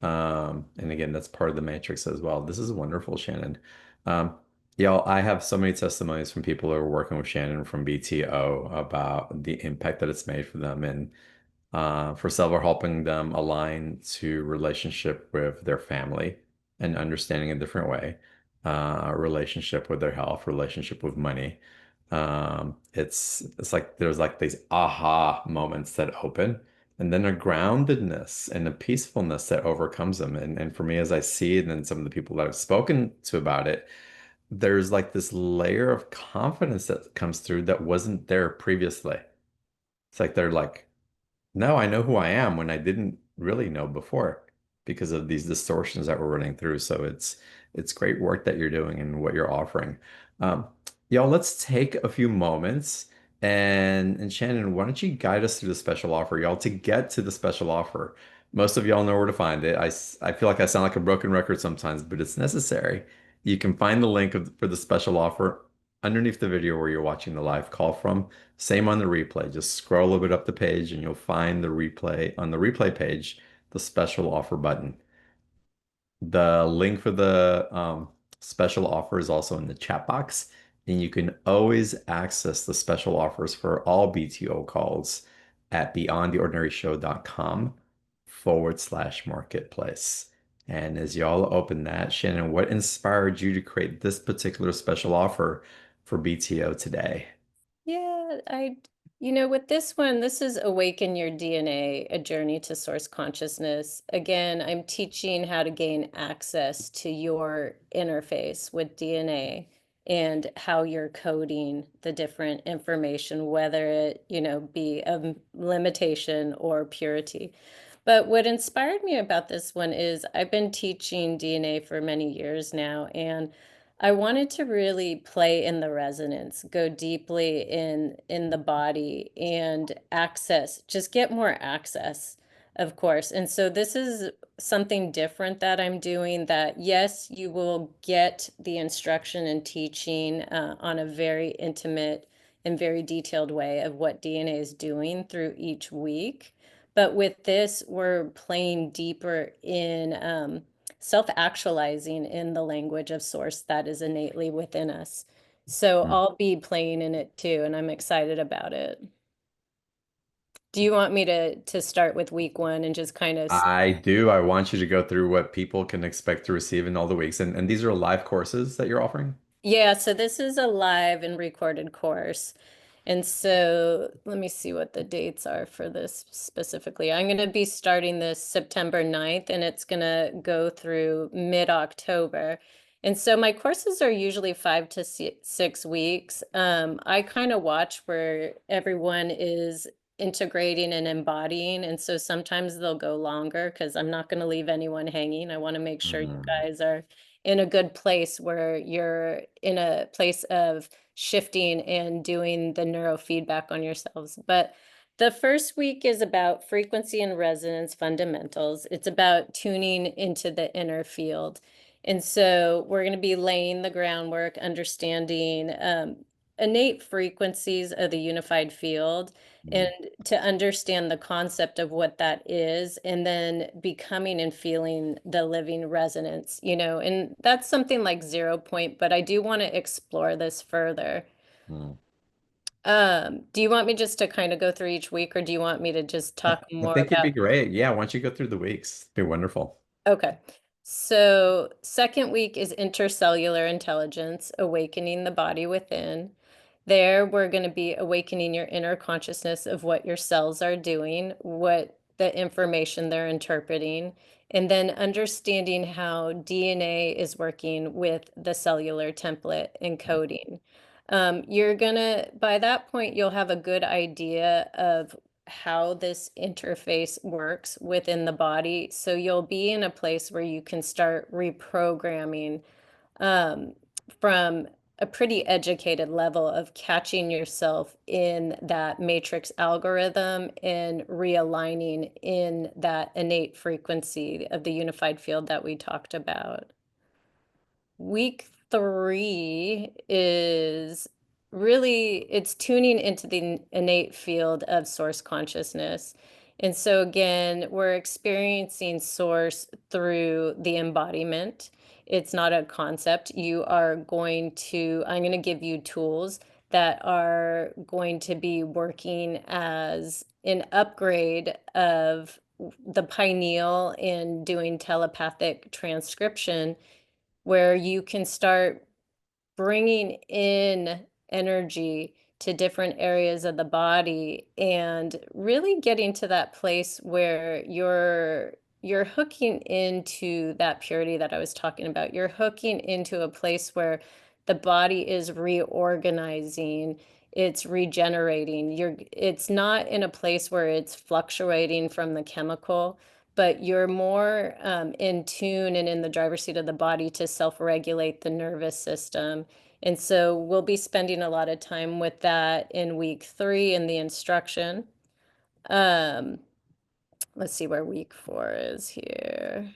And again, that's part of the matrix as well. This is wonderful, Shannon. Y'all, I have so many testimonies from people who are working with Shannon from BTO about the impact that it's made for them. And for several helping them align to relationship with their family and understanding a different way, relationship with their health, relationship with money. It's like there's like these aha moments that open, and then a groundedness and a peacefulness that overcomes them. And for me, as I see it, and some of the people that I've spoken to about it, there's like this layer of confidence that comes through that wasn't there previously. It's like they're like, no, I know who I am when I didn't really know before because of these distortions that we're running through. So it's great work that you're doing and what you're offering. Um, y'all, let's take a few moments and Shannon, why don't you guide us through the special offer, y'all, to get to the special offer. Most of y'all know where to find it. I feel like I sound like a broken record sometimes, but it's necessary. You can find the link for the special offer underneath the video where you're watching the live call from. Same on the replay. Just scroll a little bit up the page and you'll find the replay on the replay page, the special offer button. The link for the special offer is also in the chat box, and you can always access the special offers for all BTO calls at beyondtheordinaryshow.com/marketplace. And as y'all open that, Shannon, what inspired you to create this particular special offer for BTO today? Yeah, with this one, this is Awaken Your DNA, a journey to source consciousness. Again, I'm teaching how to gain access to your interface with DNA and how you're coding the different information, whether it, be of limitation or purity. But what inspired me about this one is I've been teaching DNA for many years now, and I wanted to really play in the resonance, go deeply in the body and access, just get more access, of course. And so this is something different that I'm doing that, yes, you will get the instruction and teaching on a very intimate and very detailed way of what DNA is doing through each week. But with this, we're playing deeper in self-actualizing in the language of source that is innately within us. So Hmm. I'll be playing in it too, and I'm excited about it. Do you want me to start with week one and just kind of I do. I want you to go through what people can expect to receive in all the weeks. And these are live courses that you're offering? yeah, so this is a live and recorded course. And so let me see what the dates are for this specifically. I'm going to be starting this September 9th, and it's going to go through mid-October. And so my courses are usually 5 to 6 weeks. I kind of watch where everyone is integrating and embodying. And so sometimes they'll go longer because I'm not going to leave anyone hanging. I want to make sure you Mhm. guys are in a good place where you're in a place of shifting and doing the neurofeedback on yourselves. But the first week is about frequency and resonance fundamentals. It's about tuning into the inner field. And so we're going to be laying the groundwork, understanding innate frequencies of the unified field and to understand the concept of what that is, and then becoming and feeling the living resonance, and that's something like 0 point, but I do want to explore this further. Mhm. Do you want me just to kind of go through each week, or do you want me to just talk I more think it'd about? be great. Yeah, why don't you go through the weeks? It'd be wonderful. Okay. So, second week is intercellular intelligence, awakening the body within. There, we're going to be awakening your inner consciousness of what your cells are doing, what the information they're interpreting, and then understanding how DNA is working with the cellular template and coding. By that point, you'll have a good idea of how this interface works within the body. So you'll be in a place where you can start reprogramming um, from a pretty educated level of catching yourself in that matrix algorithm and realigning in that innate frequency of the unified field that we talked about. Week three is really, it's tuning into the innate field of source consciousness. And so again, we're experiencing source through the embodiment. It's not a concept. I'm going to give you tools that are going to be working as an upgrade of the pineal in doing telepathic transcription, where you can start bringing in energy to different areas of the body and really getting to that place where you're hooking into that purity that I was talking about. You're hooking into a place where the body is reorganizing, it's regenerating. It's not in a place where it's fluctuating from the chemical, but you're more in tune and in the driver's seat of the body to self-regulate the nervous system. And so we'll be spending a lot of time with that in week three in the instruction. Um, let's see where week four is here.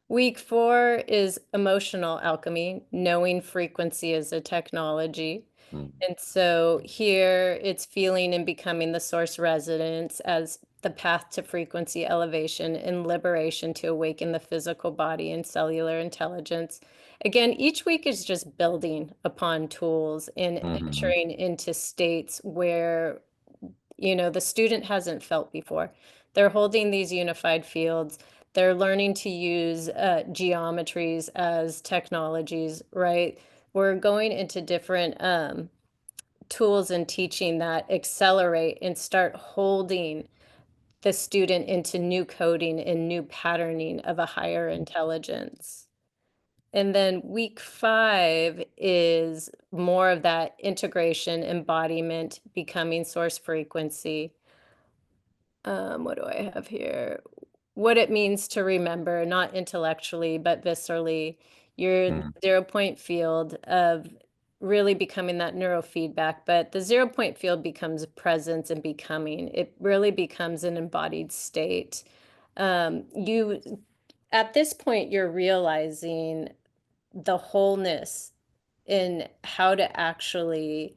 Week four is emotional alchemy, knowing frequency as a technology. Mhm. And so here it's feeling and becoming the source resonance as the path to frequency elevation and liberation to awaken the physical body and cellular intelligence. Again, each week is just building upon tools and Mhm. entering into states where the student hasn't felt before. They're holding these unified fields. They're learning to use geometries as technologies, right? We're going into different tools and teaching that accelerate and start holding the student into new coding and new patterning of a higher intelligence. And then week 5 is more of that integration, embodiment, becoming source frequency. What do I have here? What it means to remember, not intellectually, but viscerally. Your Mm, 0 point field of really becoming that neurofeedback, but the 0 point field becomes presence and becoming. It really becomes an embodied state. You At this point, you're realizing the wholeness in how to actually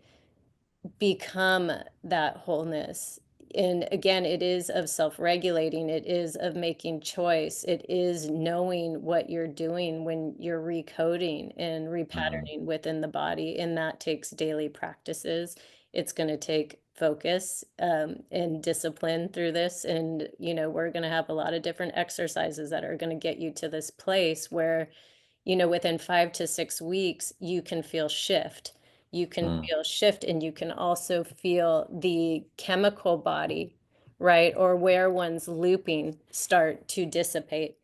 become that wholeness. And again, it is of self-regulating, it is of making choice, it is knowing what you're doing when you're recoding and mhm, repatterning within the body, and that takes daily practices. It's going to take focus and discipline through this, and we're going to have a lot of different exercises that are going to get you to this place where within 5 to 6 weeks, you can feel shift. You can mm, feel shift, and you can also feel the chemical body, right? Or where one's looping start to dissipate,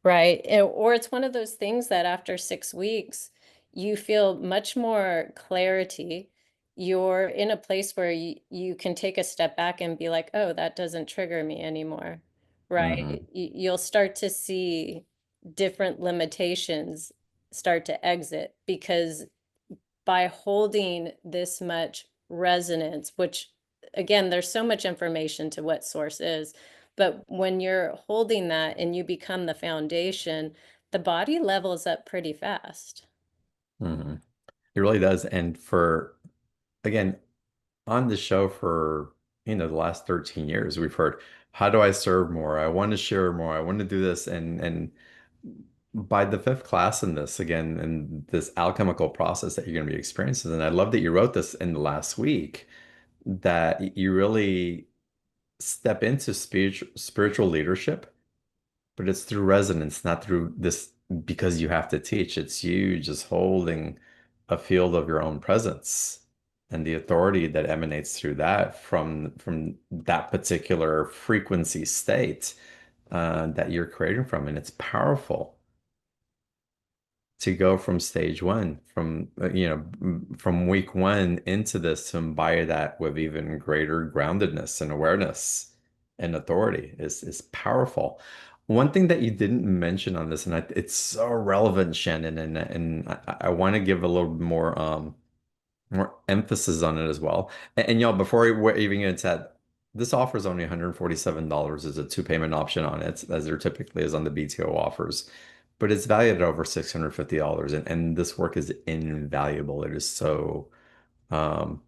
right? Or it's one of those things that after 6 weeks, you feel much more clarity. You're in a place where you can take a step back and be like, oh, that doesn't trigger me anymore, mhm, right? You'll start to see different limitations start to exit because by holding this much resonance, which again, there's so much information to what source is, but when you're holding that and you become the foundation, the body levels up pretty fast. mhm. It really does. And for, again, on the show for, the last 13 years, we've heard, how do I serve more? I want to share more. I want to do this. And by the fifth class in this, again, in this alchemical process that you're going to be experiencing, and I love that you wrote this in the last week, that you really step into spiritual leadership, but it's through resonance, not through this because you have to teach. It's you just holding a field of your own presence and the authority that emanates through that from that particular frequency state that you're creating from, and it's powerful to go from stage one, from week one into this to embody that with even greater groundedness and awareness and authority is powerful. One thing that you didn't mention on this, and it's so relevant, Shannon, and I want to give a little more emphasis on it as well. And y'all, before we even get into that, this offer is only $147 as a two payment option on it, as there typically is on the BTO offers. But it's valued at over $650. And this work is invaluable. It is so um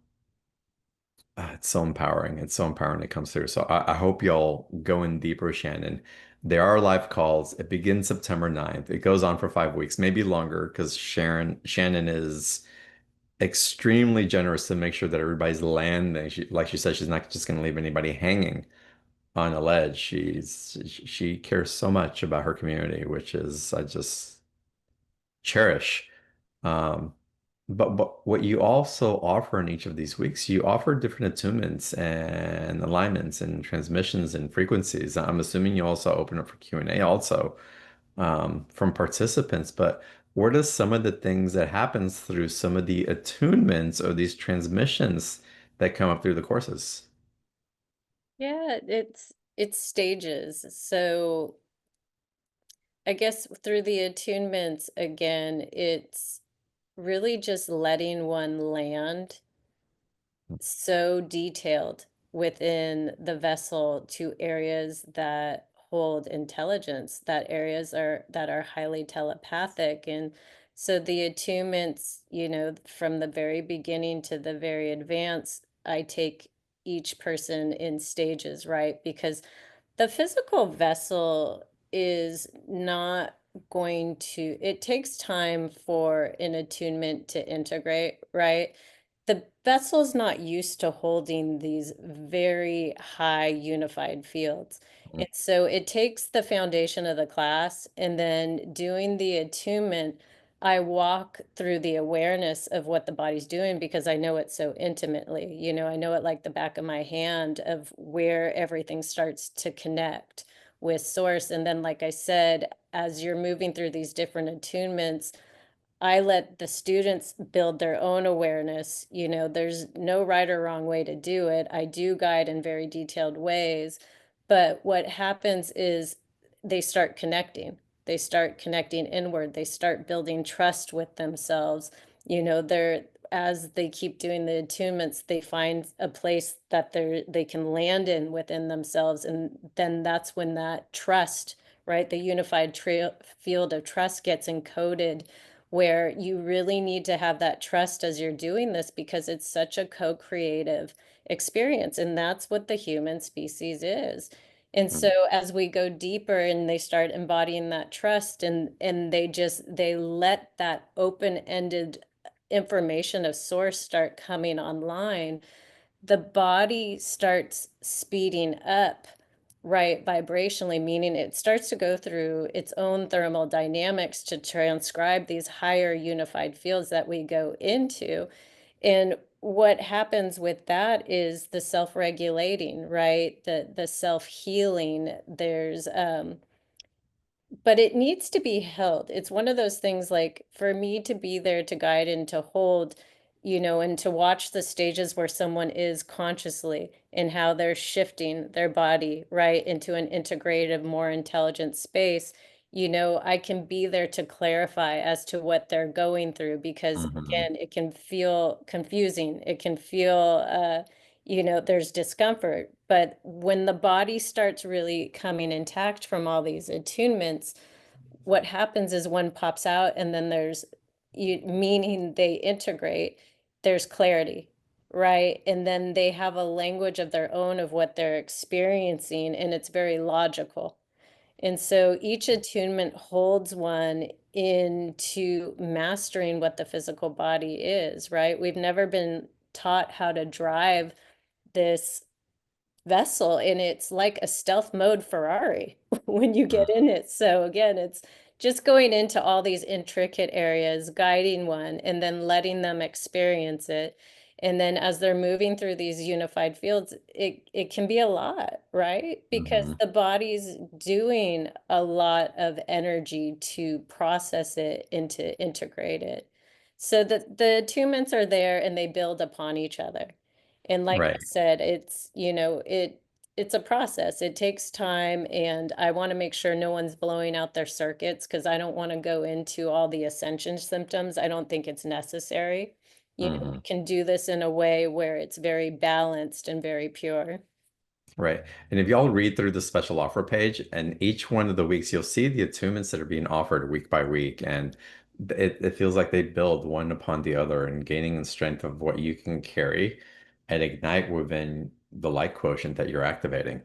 it's so empowering. It's so empowering it comes through. So I hope y'all go in deeper, Shannon. There are live calls. It begins September 9th. It goes on for 5 weeks, maybe longer, because Shannon is extremely generous to make sure that everybody's landing. Like she said, she's not just going to leave anybody hanging on a ledge. She cares so much about her community, which is I just cherish. Um, but what you also offer in each of these weeks, you offer different attunements and alignments and transmissions and frequencies. I'm assuming you also open up for Q&A also from participants, but what are some of the things that happens through some of the attunements or these transmissions that come up through the courses? Yeah, it's stages. So I guess through the attunements, again, it's really just letting one land so detailed within the vessel to areas that hold intelligence, that are highly telepathic. And so the attunements, from the very beginning to the very advanced, I take each person in stages, right? Because the physical vessel is not going to, it takes time for an attunement to integrate, right? The vessel's not used to holding these very high unified fields. Mm, And so it takes the foundation of the class and then doing the attunement, I walk through the awareness of what the body's doing because I know it so intimately. I know it like the back of my hand of where everything starts to connect with source. And then, like I said, as you're moving through these different attunements, I let the students build their own awareness. There's no right or wrong way to do it. I do guide in very detailed ways, but what happens is they start connecting. They start connecting inward. They start building trust with themselves. They're as they keep doing the attunements, they find a place that they can land in within themselves, and then that's when that trust, right, the unified field of trust gets encoded where you really need to have that trust as you're doing this because it's such a co-creative experience. And that's what the human species is. And so mm, as we go deeper and they start embodying that trust and they let that open-ended information of source start coming online, the body starts speeding up, right, vibrationally, meaning it starts to go through its own thermal dynamics to transcribe these higher unified fields that we go into. And what happens with that is the self-regulating, right? The self-healing. But it needs to be held. It's one of those things like for me to be there to guide and to hold, and to watch the stages where someone is consciously and how they're shifting their body right into an integrative, more intelligent space. I can be there to clarify as to what they're going through because, mhm. again, it can feel confusing. It can feel, there's discomfort. But when the body starts really coming intact from all these attunements, what happens is one pops out and then meaning they integrate, there's clarity, right? And then they have a language of their own of what they're experiencing, and it's very logical. And so each attunement holds one into mastering what the physical body is, right? We've never been taught how to drive this vessel, and it's like a stealth mode Ferrari when you get in it. So again, it's just going into all these intricate areas, guiding one, and then letting them experience it. And then as they're moving through these unified fields, it can be a lot, right? Because Mhm. the body's doing a lot of energy to process it and to integrate it. So the attunements are there and they build upon each other. And like I Right. said, it's a process. It takes time, and I want to make sure no one's blowing out their circuits because I don't want to go into all the ascension symptoms. I don't think it's necessary. We Mhm. can do this in a way where it's very balanced and very pure. Right. And if y'all read through the special offer page, and each one of the weeks, you'll see the attunements that are being offered week by week. And it feels like they build one upon the other and gaining in strength of what you can carry and ignite within the light quotient that you're activating.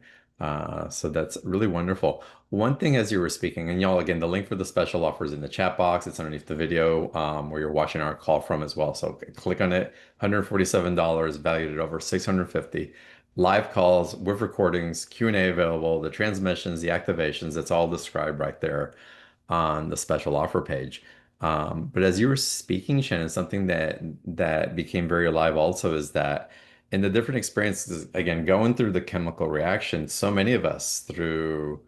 So that's really wonderful. One thing as you were speaking, and y'all, again, the link for the special offer is in the chat box. It's underneath the video where you're watching our call from as well. So click on it. $147, valued at over 650. Live calls with recordings, Q&A available, the transmissions, the activations, it's all described right there on the special offer page. But as you were speaking, Shannon, something that became very alive also is that in the different experiences, again, going through the chemical reaction, so many of us through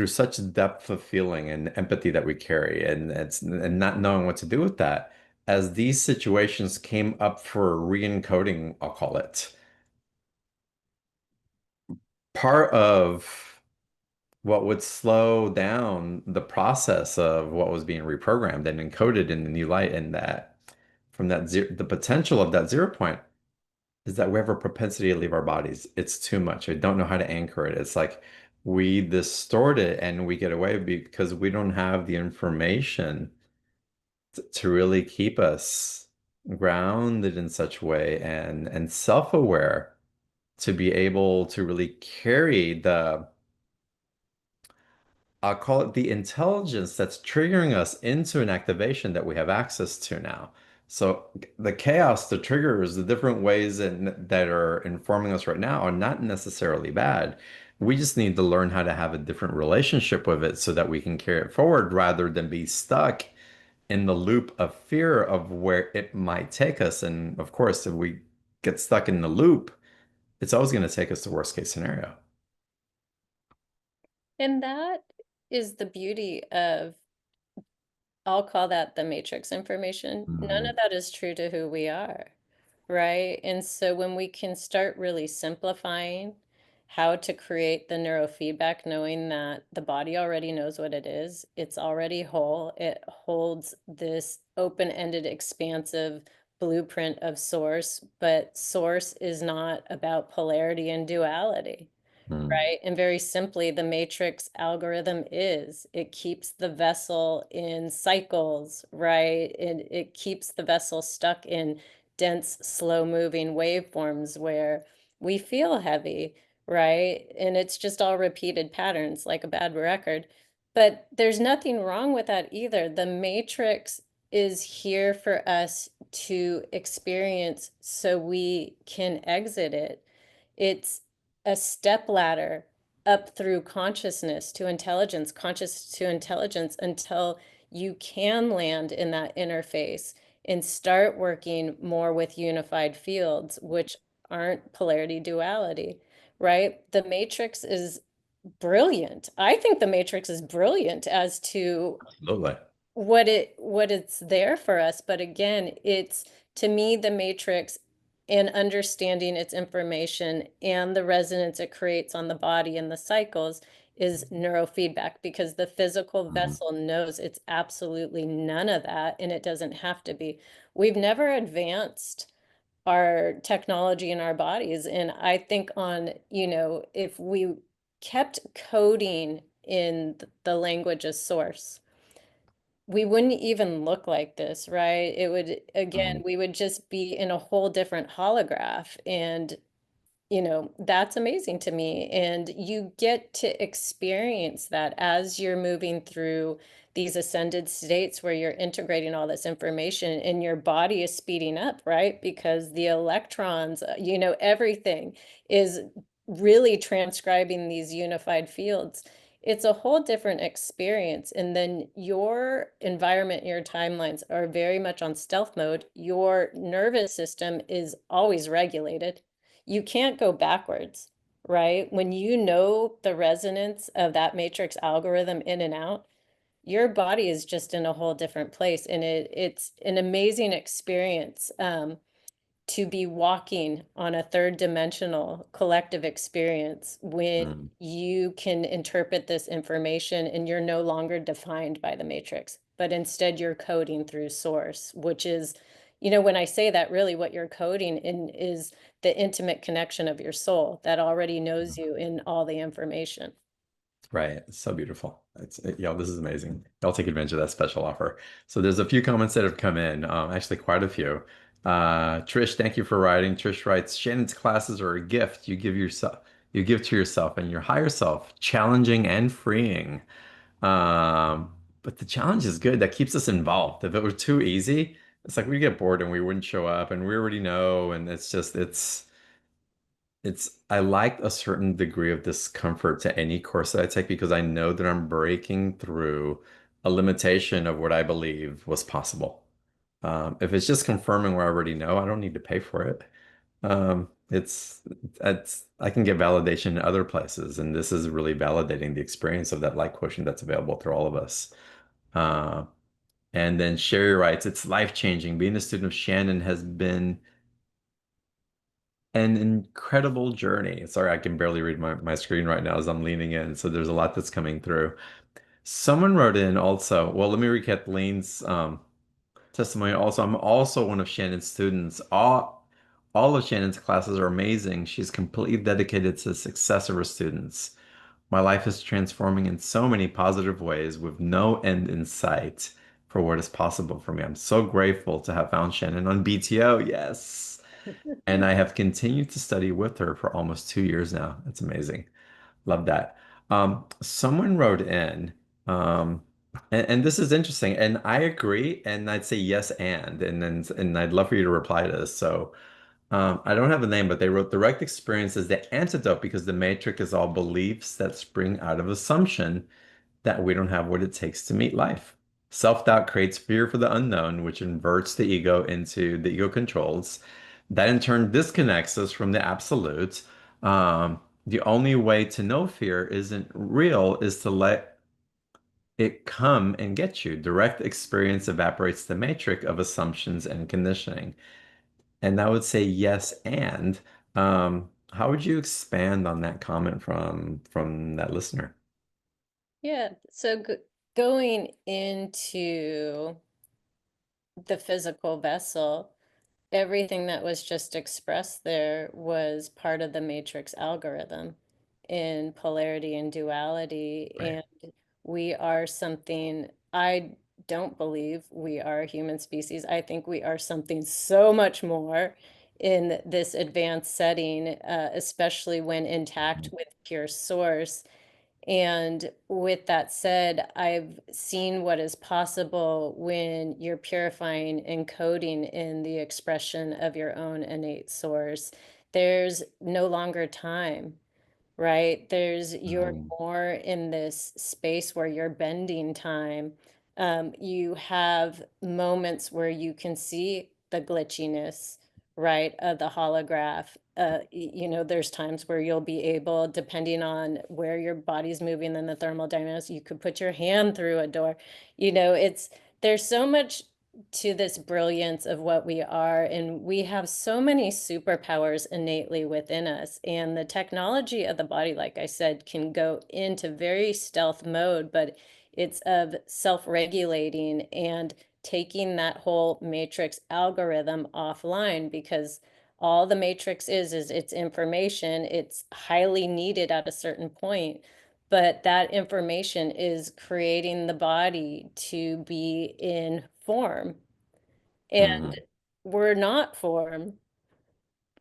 such depth of feeling and empathy that we carry, and not knowing what to do with that, as these situations came up for re-encoding, I'll call it part of what would slow down the process of what was being reprogrammed and encoded in the new light, and that from that zero, the potential of that 0 point is that we have a propensity to leave our bodies. It's too much. I don't know how to anchor it. It's like we distort it and we get away because we don't have the information to really keep us grounded in such a way and self-aware to be able to really carry the I'll call it the intelligence that's triggering us into an activation that we have access to now. So the chaos, the triggers, the different ways that are informing us right now are not necessarily bad. We just need to learn how to have a different relationship with it so that we can carry it forward rather than be stuck in the loop of fear of where it might take us. And of course, if we get stuck in the loop, it's always going to take us to worst case scenario. And that is the beauty of, I'll call that the matrix information. None of Mm, that is true to who we are, right? And so when we can start really simplifying how to create the neurofeedback, knowing that the body already knows what it is, it's already whole, it holds this open-ended, expansive blueprint of source, but source is not about polarity and duality. mm, Right. And very simply, the matrix algorithm is it keeps the vessel in cycles, right? And it keeps the vessel stuck in dense, slow moving waveforms where we feel heavy, right? And it's just all repeated patterns like a bad record. But there's nothing wrong with that either. The matrix is here for us to experience so we can exit it. It's a step ladder up through consciousness to intelligence, conscious to intelligence, until you can land in that interface and start working more with unified fields, which aren't polarity duality, right? The matrix is brilliant. I think the matrix is brilliant as to absolutely. what it's there for us. But again, it's, to me, the matrix, and understanding its information and the resonance it creates on the body and the cycles, is neurofeedback, because the physical Mm, vessel knows it's absolutely none of that, and it doesn't have to be. We've never advanced our technology in our bodies, and I think on, if we kept coding in the language of source, we wouldn't even look like this, right? It would, again, mm, we would just be in a whole different holograph. And, that's amazing to me. And you get to experience that as you're moving through these ascended states where you're integrating all this information and your body is speeding up, right? Because the electrons, everything is really transcribing these unified fields. It's a whole different experience. And then your environment, your timelines are very much on stealth mode. Your nervous system is always regulated. You can't go backwards, right? When you know the resonance of that matrix algorithm in and out, your body is just in a whole different place. And it's an amazing experience. To be walking on a third dimensional collective experience when mm. you can interpret this information and you're no longer defined by the matrix, but instead you're coding through source, which is, when I say that, really what you're coding in is the intimate connection of your soul that already knows you in all the information. Right. It's so beautiful. This is amazing. I'll take advantage of that special offer. So there's a few comments that have come in, actually quite a few. Trish, thank you for writing. Trish writes, Shannon's classes are a gift you give to yourself and your higher self, challenging and freeing. But the challenge is good. That keeps us involved. If it were too easy, it's like we get bored and we wouldn't show up and we already know. And I like a certain degree of discomfort to any course that I take because I know that I'm breaking through a limitation of what I believe was possible. If it's just confirming what I already know, I don't need to pay for it. I can get validation in other places, and this is really validating the experience of that light quotient that's available through all of us. Uh, and then Sherry writes, it's life-changing. Being a student of Shannon has been an incredible journey. Sorry, I can barely read my screen right now as I'm leaning in. So there's a lot that's coming through. Someone wrote in also, well, let me recap Lane's testimony. Also, I'm also one of Shannon's students. All of Shannon's classes are amazing. She's completely dedicated to the success of her students. My life is transforming in so many positive ways with no end in sight for what is possible for me. I'm so grateful to have found Shannon on BTO. Yes. And I have continued to study with her for almost 2 years now. That's amazing. Love that. Someone wrote in, um, And this is interesting, and I agree, and I'd say yes, and I'd love for you to reply to this. So, I don't have a name, but they wrote direct experience is the antidote because the matrix is all beliefs that spring out of assumption that we don't have what it takes to meet life. Self-doubt creates fear for the unknown, which inverts the ego into the ego controls. That in turn disconnects us from the absolute. The only way to know fear isn't real is to let it come and get you. Direct experience evaporates the matrix of assumptions and conditioning. And I would say yes, and how would you expand on that comment from that listener? Yeah, so going into the physical vessel, everything that was just expressed there was part of the matrix algorithm in polarity and duality. Right. And we are something, I don't believe we are a human species. I think we are something so much more in this advanced setting, especially when intact with pure source. And with that said, I've seen what is possible when you're purifying and coding in the expression of your own innate source. There's no longer time, right? You're Mhm. more in this space where you're bending time. You have moments where you can see the glitchiness, right, of the holograph. There's times where you'll be able, depending on where your body's moving in the thermodynamics, you could put your hand through a door. There's so much to this brilliance of what we are, and we have so many superpowers innately within us. And the technology of the body, like I said, can go into very stealth mode, but it's of self-regulating and taking that whole matrix algorithm offline, because all the matrix is it's information. It's highly needed at a certain point, but that information is creating the body to be in form, and Mhm. we're not form,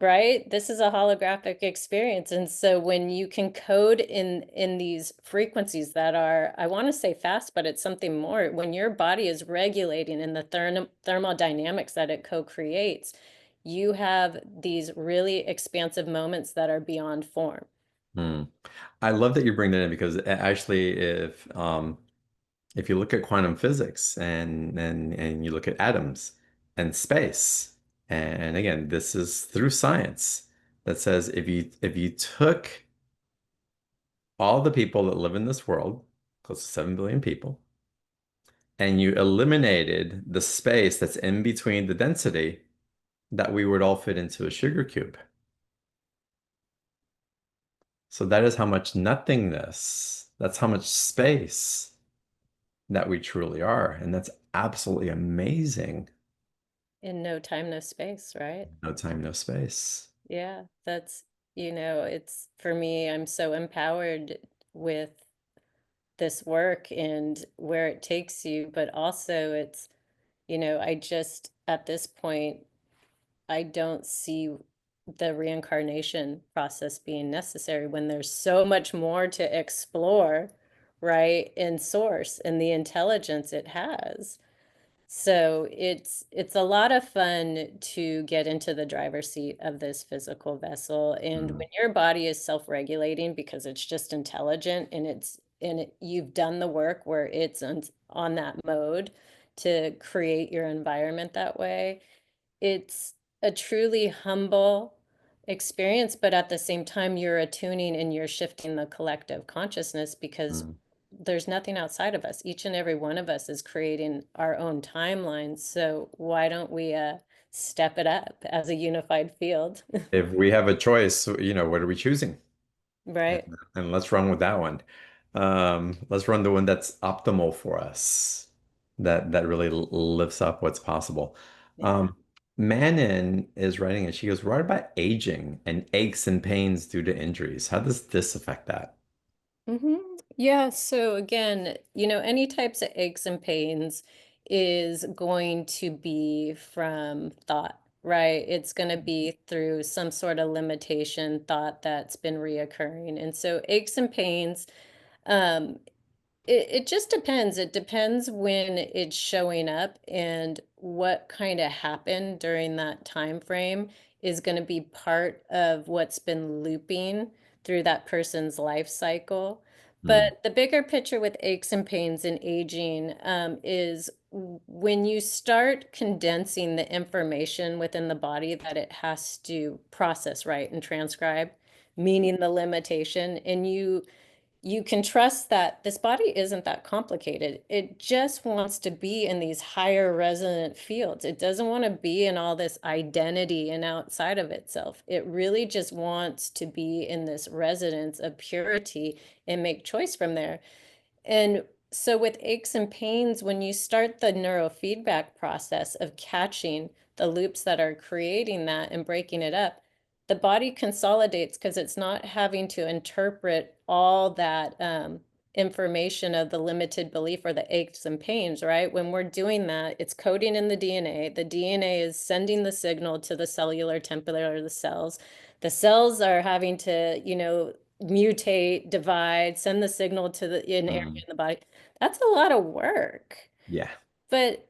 right? This is a holographic experience. And so when you can code in these frequencies that are, I want to say fast, but it's something more. When your body is regulating in the thermodynamics that it co-creates, you have these really expansive moments that are beyond form. Mm. I love that you bring that in because actually, if you look at quantum physics and you look at atoms and space, and again, this is through science that says if you took all the people that live in this world, close to 7 billion people, and you eliminated the space that's in between the density, that we would all fit into a sugar cube. So that is how much nothingness, that's how much space that we truly are. And that's absolutely amazing. In no time, no space, right? No time, no space. Yeah, it's for me, I'm so empowered with this work and where it takes you, but also I just, at this point, I don't see the reincarnation process being necessary when there's so much more to explore, right? In source and the intelligence it has. So it's a lot of fun to get into the driver's seat of this physical vessel. And Mm. when your body is self-regulating because it's just intelligent, and you've done the work where it's on that mode to create your environment that way, it's a truly humble experience, but at the same time, you're attuning and you're shifting the collective consciousness, because Mm. there's nothing outside of us. Each and every one of us is creating our own timelines. So why don't we step it up as a unified field? If we have a choice, what are we choosing? And, Right? and let's run with that one. Let's run the one that's optimal for us, that really lifts up what's possible. Yeah. Um, Manon is writing, and she goes, "What about aging and aches and pains due to injuries? How does this affect that?" hmm Yeah, so again, any types of aches and pains is going to be from thought, right? It's going to be through some sort of limitation thought that's been reoccurring. And so aches and pains, um, It just depends. It depends when it's showing up and what kind of happened during that time frame is going to be part of what's been looping through that person's life cycle. Mm, But the bigger picture with aches and pains and aging is when you start condensing the information within the body that it has to process, right, and transcribe, meaning the limitation, and you can trust that this body isn't that complicated. It just wants to be in these higher resonant fields. It doesn't want to be in all this identity and outside of itself. It really just wants to be in this resonance of purity and make choice from there. And so with aches and pains, when you start the neurofeedback process of catching the loops that are creating that and breaking it up, the body consolidates because it's not having to interpret all that information of the limited belief or the aches and pains, right? When we're doing that, it's coding in the DNA. The DNA is sending the signal to the cellular template or the cells. The cells are having to, mutate, divide, send the signal to an area mm, in the body. That's a lot of work. yeah. But,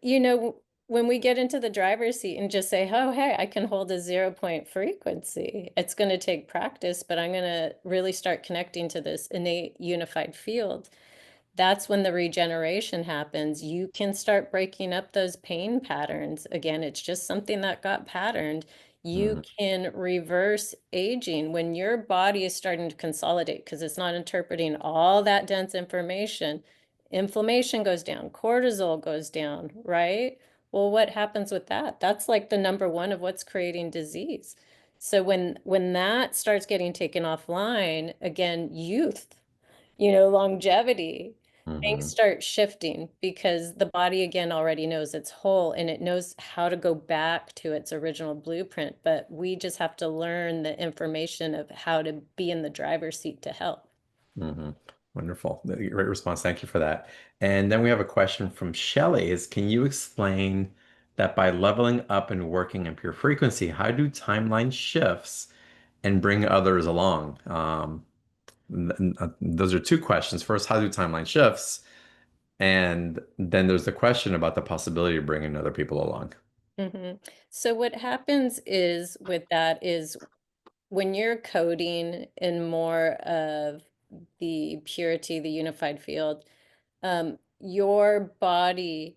when we get into the driver's seat and just say, oh, hey, I can hold a 0 point frequency, it's going to take practice, but I'm going to really start connecting to this innate unified field. That's when the regeneration happens. You can start breaking up those pain patterns. Again, it's just something that got patterned. You Mm, can reverse aging when your body is starting to consolidate because it's not interpreting all that dense information. Inflammation goes down, cortisol goes down, right? Well, what happens with that? That's like the number one of what's creating disease. So when that starts getting taken offline, again, youth, longevity, things mhm. start shifting because the body again already knows it's whole and it knows how to go back to its original blueprint. But we just have to learn the information of how to be in the driver's seat to help. Hmm. Wonderful. Great response. Thank you for that. And then we have a question from Shelley is, can you explain that by leveling up and working in pure frequency, how do timeline shifts and bring others along? Those are two questions. First, how do timeline shifts? And then there's the question about the possibility of bringing other people along. Mhm. So what happens is with that is when you're coding in more of the purity, the unified field, your body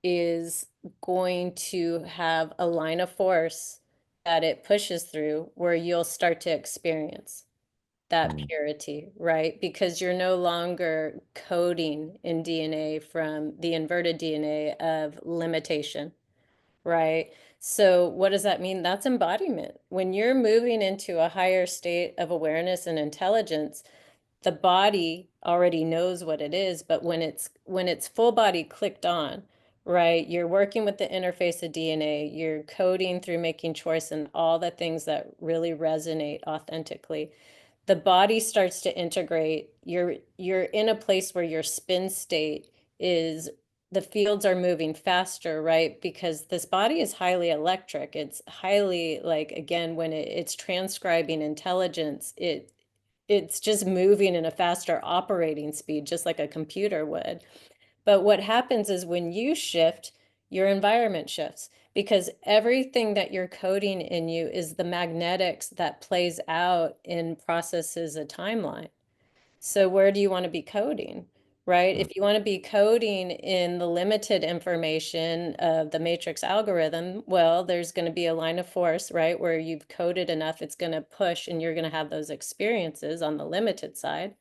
is going to have a line of force that it pushes through where you'll start to experience that Mm, purity, right? Because you're no longer coding in DNA from the inverted DNA of limitation, right? So, what does that mean? That's embodiment. When you're moving into a higher state of awareness and intelligence, the body already knows what it is, but when it's full body clicked on, right? You're working with the interface of DNA, you're coding through making choice and all the things that really resonate authentically. The body starts to integrate. You're in a place where your spin state is the fields are moving faster, right? Because this body is highly electric. It's highly like again when it's transcribing intelligence, it's just moving in a faster operating speed, just like a computer would. But what happens is when you shift, your environment shifts because everything that you're coding in you is the magnetics that plays out in processes a timeline. So where do you want to be coding? Right? mm, If you want to be coding in the limited information of the matrix algorithm, well, there's going to be a line of force, right? Where you've coded enough, it's going to push and you're going to have those experiences on the limited side.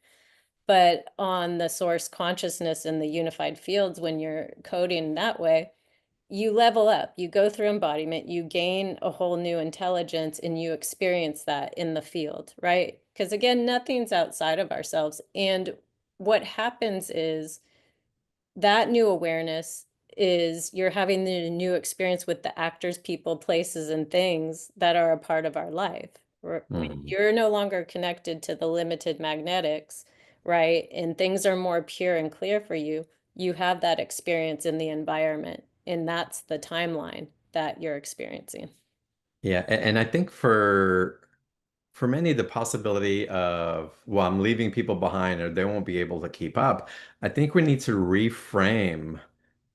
But on the source consciousness and the unified fields, when you're coding that way, you level up, you go through embodiment, you gain a whole new intelligence, and you experience that in the field, right? Because again, nothing's outside of ourselves. And what happens is that new awareness is you're having the new experience with the actors, people, places, and things that are a part of our life. When mm. you're no longer connected to the limited magnetics, right? And things are more pure and clear for you, you have that experience in the environment. And that's the timeline that you're experiencing. Yeah, and I think for many, the possibility of, well, I'm leaving people behind or they won't be able to keep up. I think we need to reframe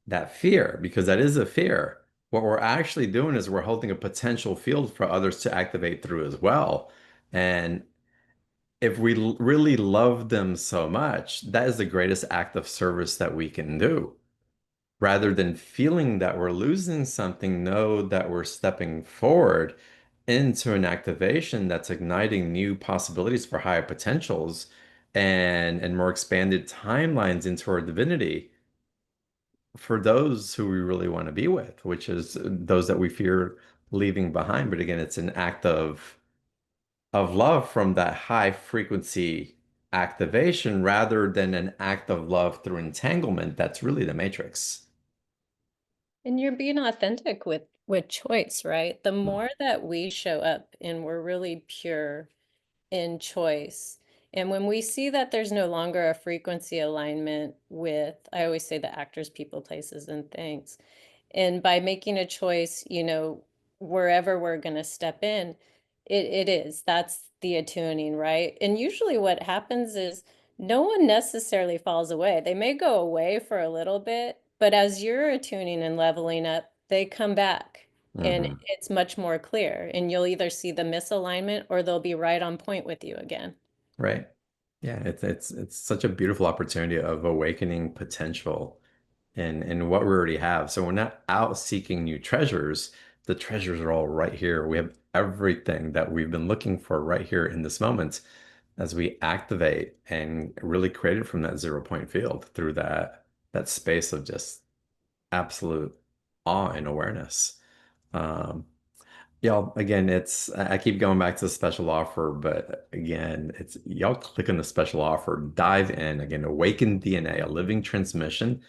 that fear because that is a fear. What we're actually doing is we're holding a potential field for others to activate through as well. And if we really love them so much, that is the greatest act of service that we can do. Rather than feeling that we're losing something, know that we're stepping forward into an activation that's igniting new possibilities for higher potentials and more expanded timelines into our divinity for those who we really want to be with, which is those that we fear leaving behind. But again, it's an act of love from that high frequency activation rather than an act of love through entanglement. That's really the matrix. And you're being authentic with choice, right? The Mm. more that we show up and we're really pure in choice, and when we see that there's no longer a frequency alignment with, I always say the actors, people, places, and things. And by making a choice, wherever we're going to step in, that's the attuning, right? And usually what happens is no one necessarily falls away. They may go away for a little bit, but as you're attuning and leveling up, they come back and Mhm. it's much more clear. And you'll either see the misalignment or they'll be right on point with you again. Right. Yeah, it's such a beautiful opportunity of awakening potential in what we already have. So we're not out seeking new treasures. The treasures are all right here. We have everything that we've been looking for right here in this moment as we activate and really create it from that 0 point field through that space of just absolute awe and awareness. Um, Y'all, again, I keep going back to the special offer, but again, it's y'all click on the special offer, dive in. Again, Awaken DNA, a living transmission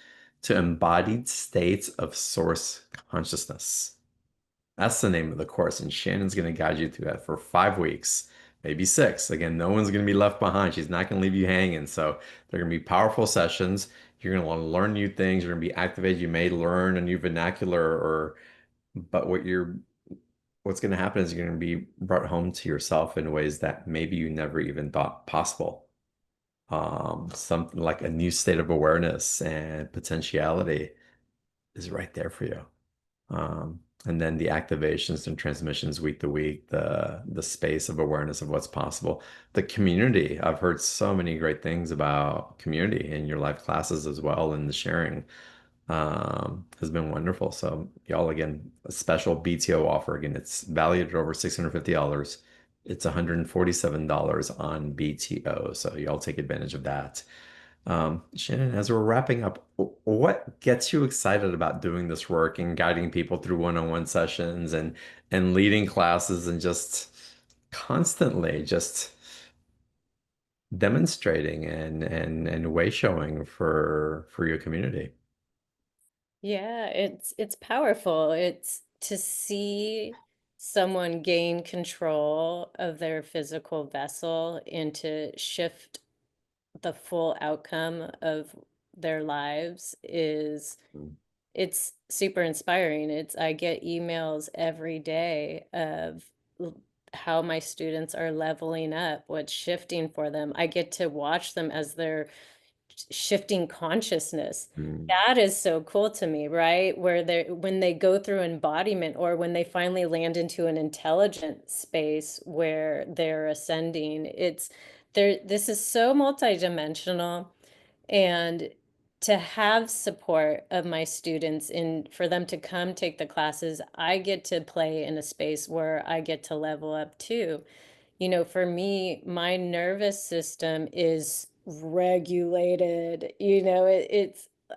to embodied states of source consciousness. That's the name of the course, and Shannon's going to guide you through that for 5 weeks, maybe six. Again, no one's going to be left behind. She's not going to leave you hanging. So they're going to be powerful sessions. You're going to want to learn new things. You're going to be activated. You may learn a new vernacular or but what's going to happen is you're going to be brought home to yourself in ways that maybe you never even thought possible. Something like a new state of awareness and potentiality is right there for you. And then the activations and transmissions week to week, the space of awareness of what's possible, the community. I've heard so many great things about community in your live classes as well, and the sharing has been wonderful. So y'all, again, a special BTO offer. Again, it's valued at over $650. It's $147 on BTO. So y'all take advantage of that. Shannon, as we're wrapping up, what gets you excited about doing this work and guiding people through one-on-one sessions and leading classes and just constantly just demonstrating and way showing for your community? Yeah, it's powerful. It's to see someone gain control of their physical vessel and to shift the full outcome of their lives is it's super inspiring. It's I get emails every day of how my students are leveling up, what's shifting for them. I get to watch them as they're shifting consciousness. Mm. That is so cool to me, right? Where they when they go through embodiment or when they finally land into an intelligent space where they're ascending. It's there this is so multidimensional and to have support of my students and for them to come take the classes, I get to play in a space where I get to level up too. For me, my nervous system is regulated.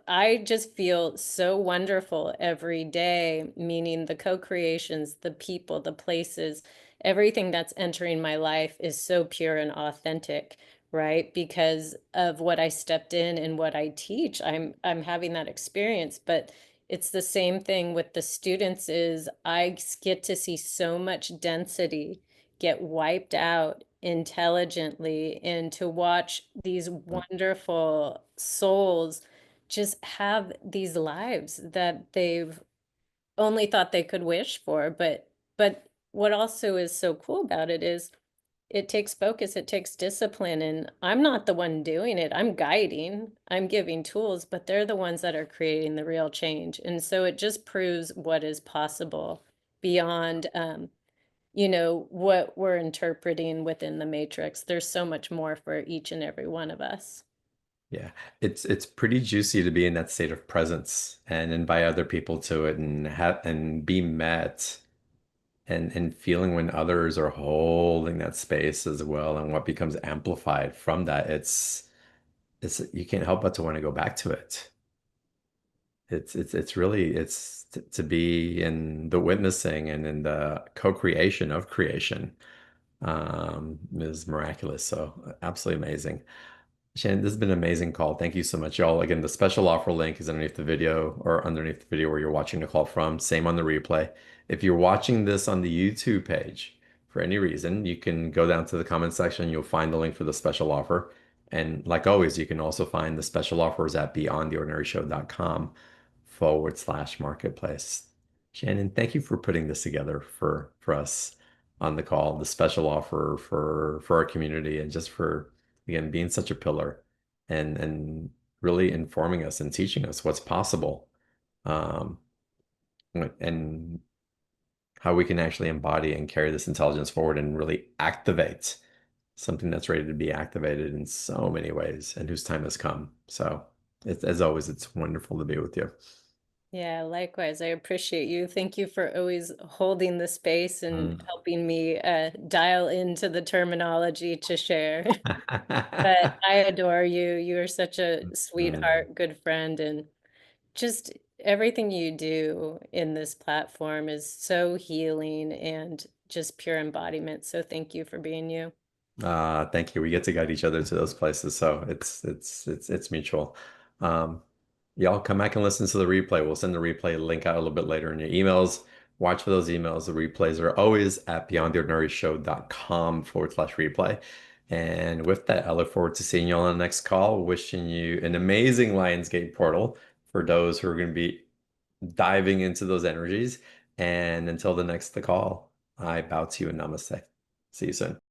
I just feel so wonderful every day, meaning the co-creations, the people, the places, everything that's entering my life is so pure and authentic, right? Because of what I stepped in and what I teach. I'm having that experience, but it's the same thing with the students is I get to see so much density get wiped out intelligently and to watch these wonderful souls just have these lives that they've only thought they could wish for. But what also is so cool about it is it takes focus, it takes discipline, and I'm not the one doing it. I'm guiding, I'm giving tools, but they're the ones that are creating the real change. And so it just proves what is possible beyond what we're interpreting within the matrix. There's so much more for each and every one of us. Yeah, it's pretty juicy to be in that state of presence and invite other people to it and have and be met and feeling when others are holding that space as well and what becomes amplified from that. It's you can't help but to want to go back to it. It's really it's to be in the witnessing and in the co-creation of creation is miraculous. So absolutely amazing. Shannon, this has been an amazing call. Thank you so much, y'all. Again, the special offer link is underneath the video or underneath the video where you're watching the call from. Same on the replay. If you're watching this on the YouTube page for any reason, you can go down to the comment section. You'll find the link for the special offer. And like always, you can also find the special offers at beyondtheordinaryshow.com/marketplace. Shannon, thank you for putting this together for us on the call, the special offer for our community and just for again being such a pillar and really informing us and teaching us what's possible um, and how we can actually embody and carry this intelligence forward and really activate something that's ready to be activated in so many ways and whose time has come. So as always, it's wonderful to be with you. Yeah, likewise. I appreciate you. Thank you for always holding the space and Mm. helping me dial into the terminology to share. But I adore you. You are such a Mm. sweetheart, good friend, and just everything you do in this platform is so healing and just pure embodiment. So thank you for being you. Thank you. We get to guide each other to those places, so it's mutual. Um, y'all come back and listen to the replay. We'll send the replay link out a little bit later in your emails. Watch for those emails. The replays are always at beyondtheordinaryshow.com/replay. And with that, I look forward to seeing you all on the next call. Wishing you an amazing Lionsgate portal for those who are going to be diving into those energies. And until the next call, I bow to you and namaste. See you soon.